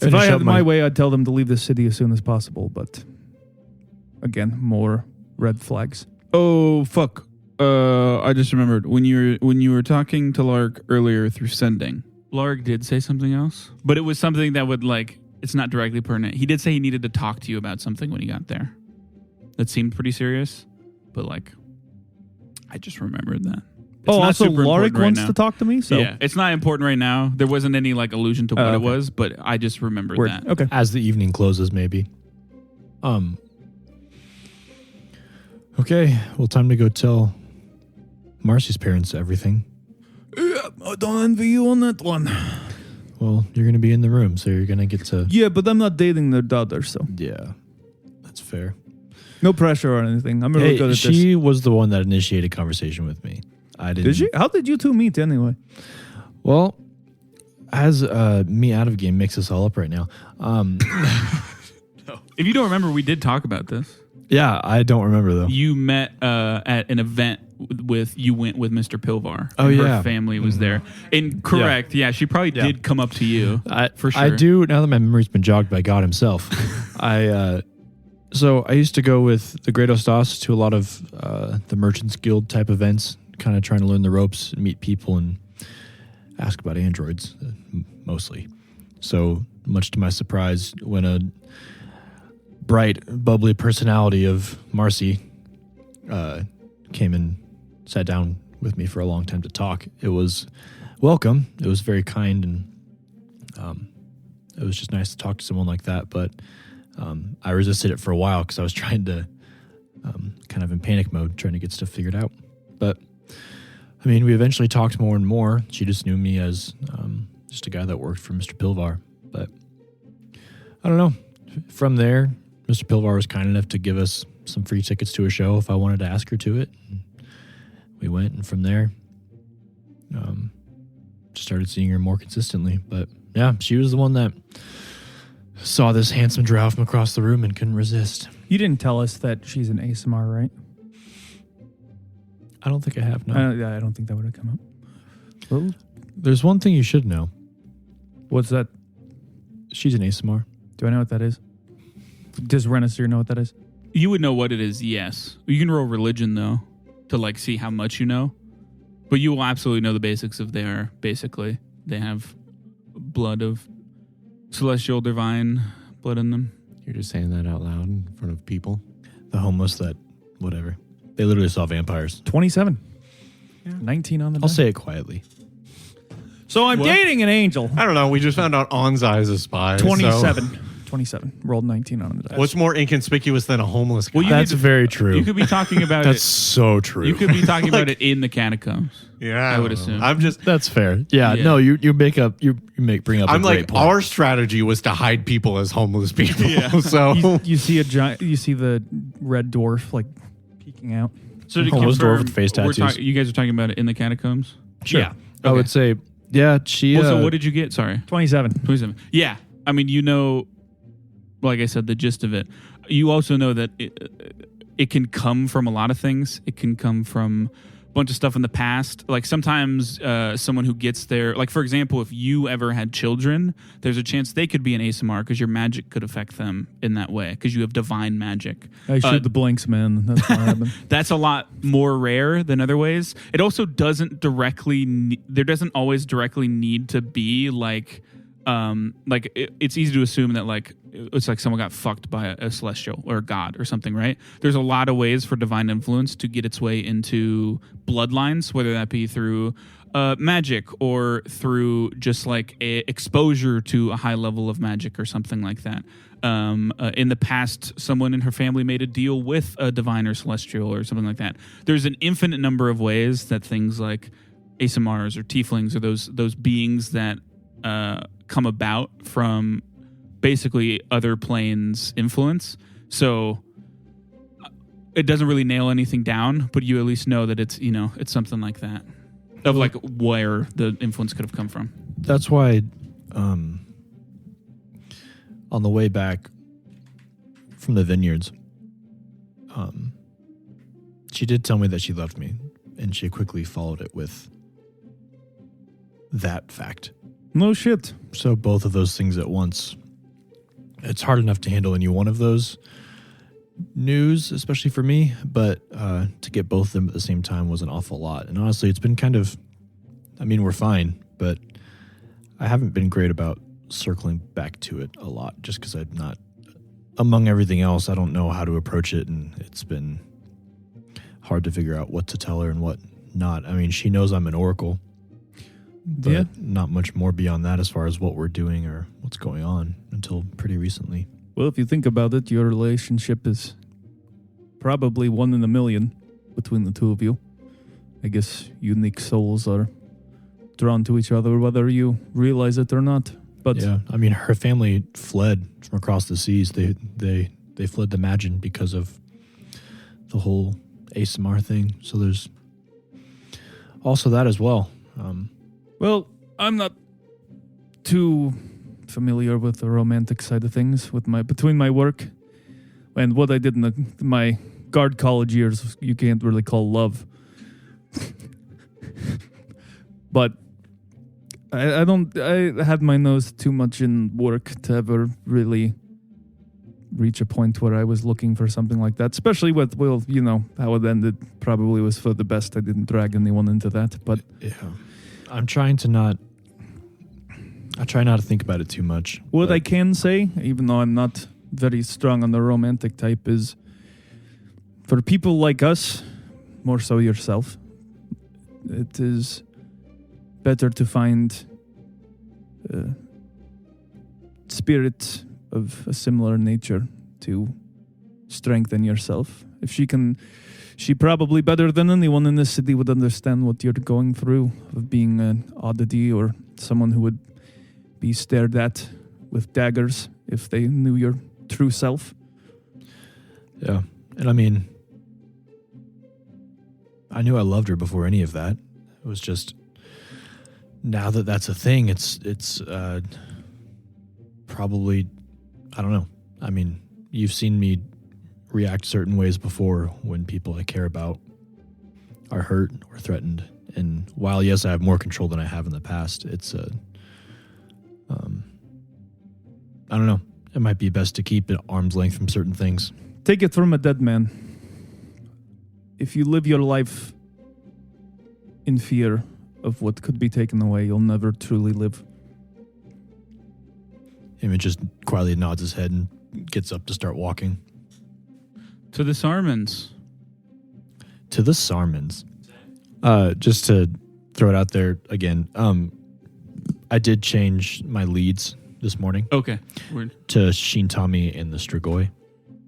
If I had my way, I'd tell them to leave the city as soon as possible, but again, more red flags. Oh, fuck. I just remembered. When you were talking to Lark earlier through sending, Lark did say something else, but it was something that would, like, it's not directly pertinent. He did say he needed to talk to you about something when he got there. That seemed pretty serious, but, like, I just remembered that. It's not also, super Lorik important right wants now. to talk to me, so... Yeah, it's not important right now. There wasn't any, like, allusion to what it okay. was, but I just remembered Word. that. Okay. As the evening closes, maybe. Okay, well, time to go tell Marcy's parents everything. Yeah, I don't envy you on that one. Well, you're going to be in the room, so you're going to get to... Yeah, but I'm not dating their daughter, so... Yeah, that's fair. No pressure or anything. I'm really good at this. She was the one that initiated conversation with me. I didn't. Did she? How did you two meet anyway? Well, as me out of game makes us all up right now. If you don't remember, we did talk about this. Yeah, I don't remember though. You met at an event you went with Mr. Pilvar. Oh, and yeah. Her family was there. And correct, yeah, she probably did come up to you. For sure. I do, now that my memory's been jogged by God himself. So I used to go with the Great Ostas to a lot of the Merchants Guild type events, kind of trying to learn the ropes and meet people and ask about androids, mostly. So much to my surprise, when a bright, bubbly personality of Marcy came and sat down with me for a long time to talk, it was welcome. It was very kind, and it was just nice to talk to someone like that. But I resisted it for a while because I was trying to kind of in panic mode, trying to get stuff figured out. But I mean, we eventually talked more and more. She just knew me as just a guy that worked for Mr. Pilvar. But I don't know. From there, Mr. Pilvar was kind enough to give us some free tickets to a show if I wanted to ask her to it. And we went, and from there, just started seeing her more consistently. But yeah, she was the one that saw this handsome drow from across the room and couldn't resist. You didn't tell us that she's an ASMR, right? I don't think I have, no. I don't think that would have come up. Well, There's one thing you should know. what's that? She's an ASMR. Do I know what that is? Does Renister know what that is? You would know what it is, yes. You can roll religion, though, to like see how much you know. But you will absolutely know the basics of their, basically. They have blood of celestial divine blood in them. You're just saying that out loud in front of people. The homeless that, whatever. They literally saw vampires. 27. 19 on the I'll die. say it quietly. So I'm dating an angel. I don't know. We just found out Anzai is a spy. 27. 27. Rolled 19 on the dice. What's more inconspicuous than a homeless guy? Well, you That's need to- very true. You could be talking about That's it. so true. You could be talking about it in the catacombs. yeah, I would don't know. assume. I'm just. That's fair. Yeah, Yeah. no, you bring up I'm a like great point. our strategy was to hide people as homeless people. So You see a giant. You see the red dwarf like peeking out. So to Homeless dwarf confirm, with face tattoos. you guys are talking about it in the catacombs? Sure. Yeah. I Okay. would say, yeah, she. Well, so what did you get? Sorry. 27. 27. Yeah. I mean, you know, like I said, the gist of it. You also know that it can come from a lot of things. It can come from a bunch of stuff in the past. Like sometimes someone who gets there, like for example, if you ever had children, there's a chance they could be an ASMR because your magic could affect them in that way because you have divine magic. I shoot the blanks, man. That's what happened. That's a lot more rare than other ways. It also doesn't directly, there doesn't always directly need to be like it's easy to assume that like it's like someone got fucked by a celestial or a god or something, right? There's a lot of ways for divine influence to get its way into bloodlines, whether that be through magic or through just like exposure to a high level of magic or something like that. In the past, someone in her family made a deal with a divine or celestial or something like that. There's an infinite number of ways that things like ASMRs or tieflings or those beings that come about from basically other planes' influence. So it doesn't really nail anything down, but you at least know that it's, you know, it's something like that of like where the influence could have come from. That's why, on the way back from the vineyards, she did tell me that she loved me, and she quickly followed it with that fact. No shit. So both of those things at once. It's hard enough to handle any one of those news, especially for me, but to get both of them at the same time was an awful lot. And honestly, it's been kind of, I mean, we're fine, but I haven't been great about circling back to it a lot just because I'm not, among everything else, I don't know how to approach it, and it's been hard to figure out what to tell her and what not. I mean, she knows I'm an oracle. But not much more beyond that as far as what we're doing or what's going on until pretty recently. Well, if you think about it, your relationship is probably 1 in a million between the two of you. I guess unique souls are drawn to each other, whether you realize it or not. But yeah, I mean, her family fled from across the seas. They fled to Magin because of the whole ASMR thing. So there's also that as well. well, I'm not too familiar with the romantic side of things with between my work and what I did in my guard college years. You can't really call love, but I had my nose too much in work to ever really reach a point where I was looking for something like that, especially with, well, you know, how it ended probably was for the best. I didn't drag anyone into that, but Yeah, I try not to think about it too much. what but I can say, even though I'm not very strong on the romantic type, is for people like us, more so yourself, it is better to find spirit of a similar nature to strengthen yourself. If she probably better than anyone in this city would understand what you're going through of being an oddity or someone who would be stared at with daggers if they knew your true self. Yeah, and I mean, I knew I loved her before any of that. It was just now that that's a thing, it's probably, I don't know. I mean, you've seen me react certain ways before when people I care about are hurt or threatened. And while, yes, I have more control than I have in the past, it's I don't know. It might be best to keep at arm's length from certain things. Take it from a dead man. If you live your life in fear of what could be taken away, you'll never truly live. Emmett just quietly nods his head and gets up to start walking. To the Sarmons. To the Sarmons. Just to throw it out there again, I did change my leads this morning Okay. Word. to Shintami and the Strigoi.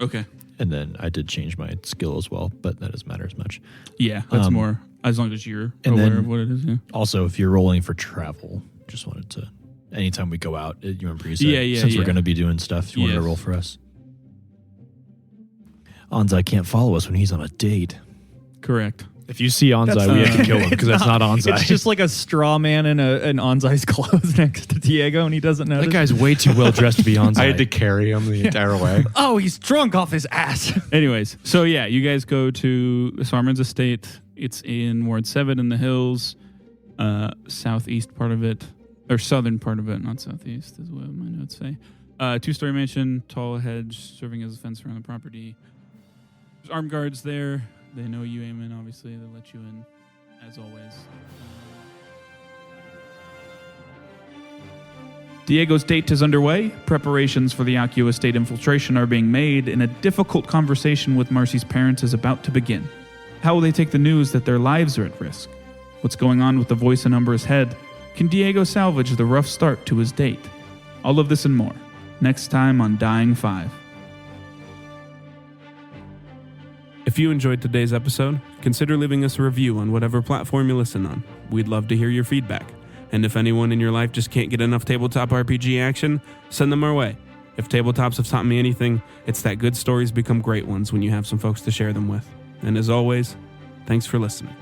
Okay. And then I did change my skill as well, but that doesn't matter as much. Yeah, that's more as long as you're and aware then- of what it is. Yeah. Also, if you're rolling for travel, just wanted to, anytime we go out, you remember you said, Yeah, since yeah. we're going to be doing stuff, you wanted to Yes. roll for us. Anzai can't follow us when he's on a date. Correct. If you see Anzai, we have to kill him because that's not Anzai. It's just like a straw man in an Anzai's clothes next to Diego, and he doesn't notice. that guy's way too well dressed to be Anzai. I had to carry him the entire way. Oh, he's drunk off his ass. Anyways, so yeah, you guys go to Sarman's estate. It's in Ward 7 in the hills, southeast part of it, or southern part of it, not southeast, is what my notes say. 2-story mansion, tall hedge serving as a fence around the property. There's armed guards there. They know you, Eamon, obviously. They'll let you in, as always. Diego's date is underway. Preparations for the Accio estate infiltration are being made, and a difficult conversation with Marcy's parents is about to begin. How will they take the news that their lives are at risk? What's going on with the voice in Umbra's head? Can Diego salvage the rough start to his date? All of this and more, next time on Dying 5. If you enjoyed today's episode, consider leaving us a review on whatever platform you listen on. We'd love to hear your feedback. And if anyone in your life just can't get enough tabletop RPG action, send them our way. If tabletops have taught me anything, it's that good stories become great ones when you have some folks to share them with. And as always, thanks for listening.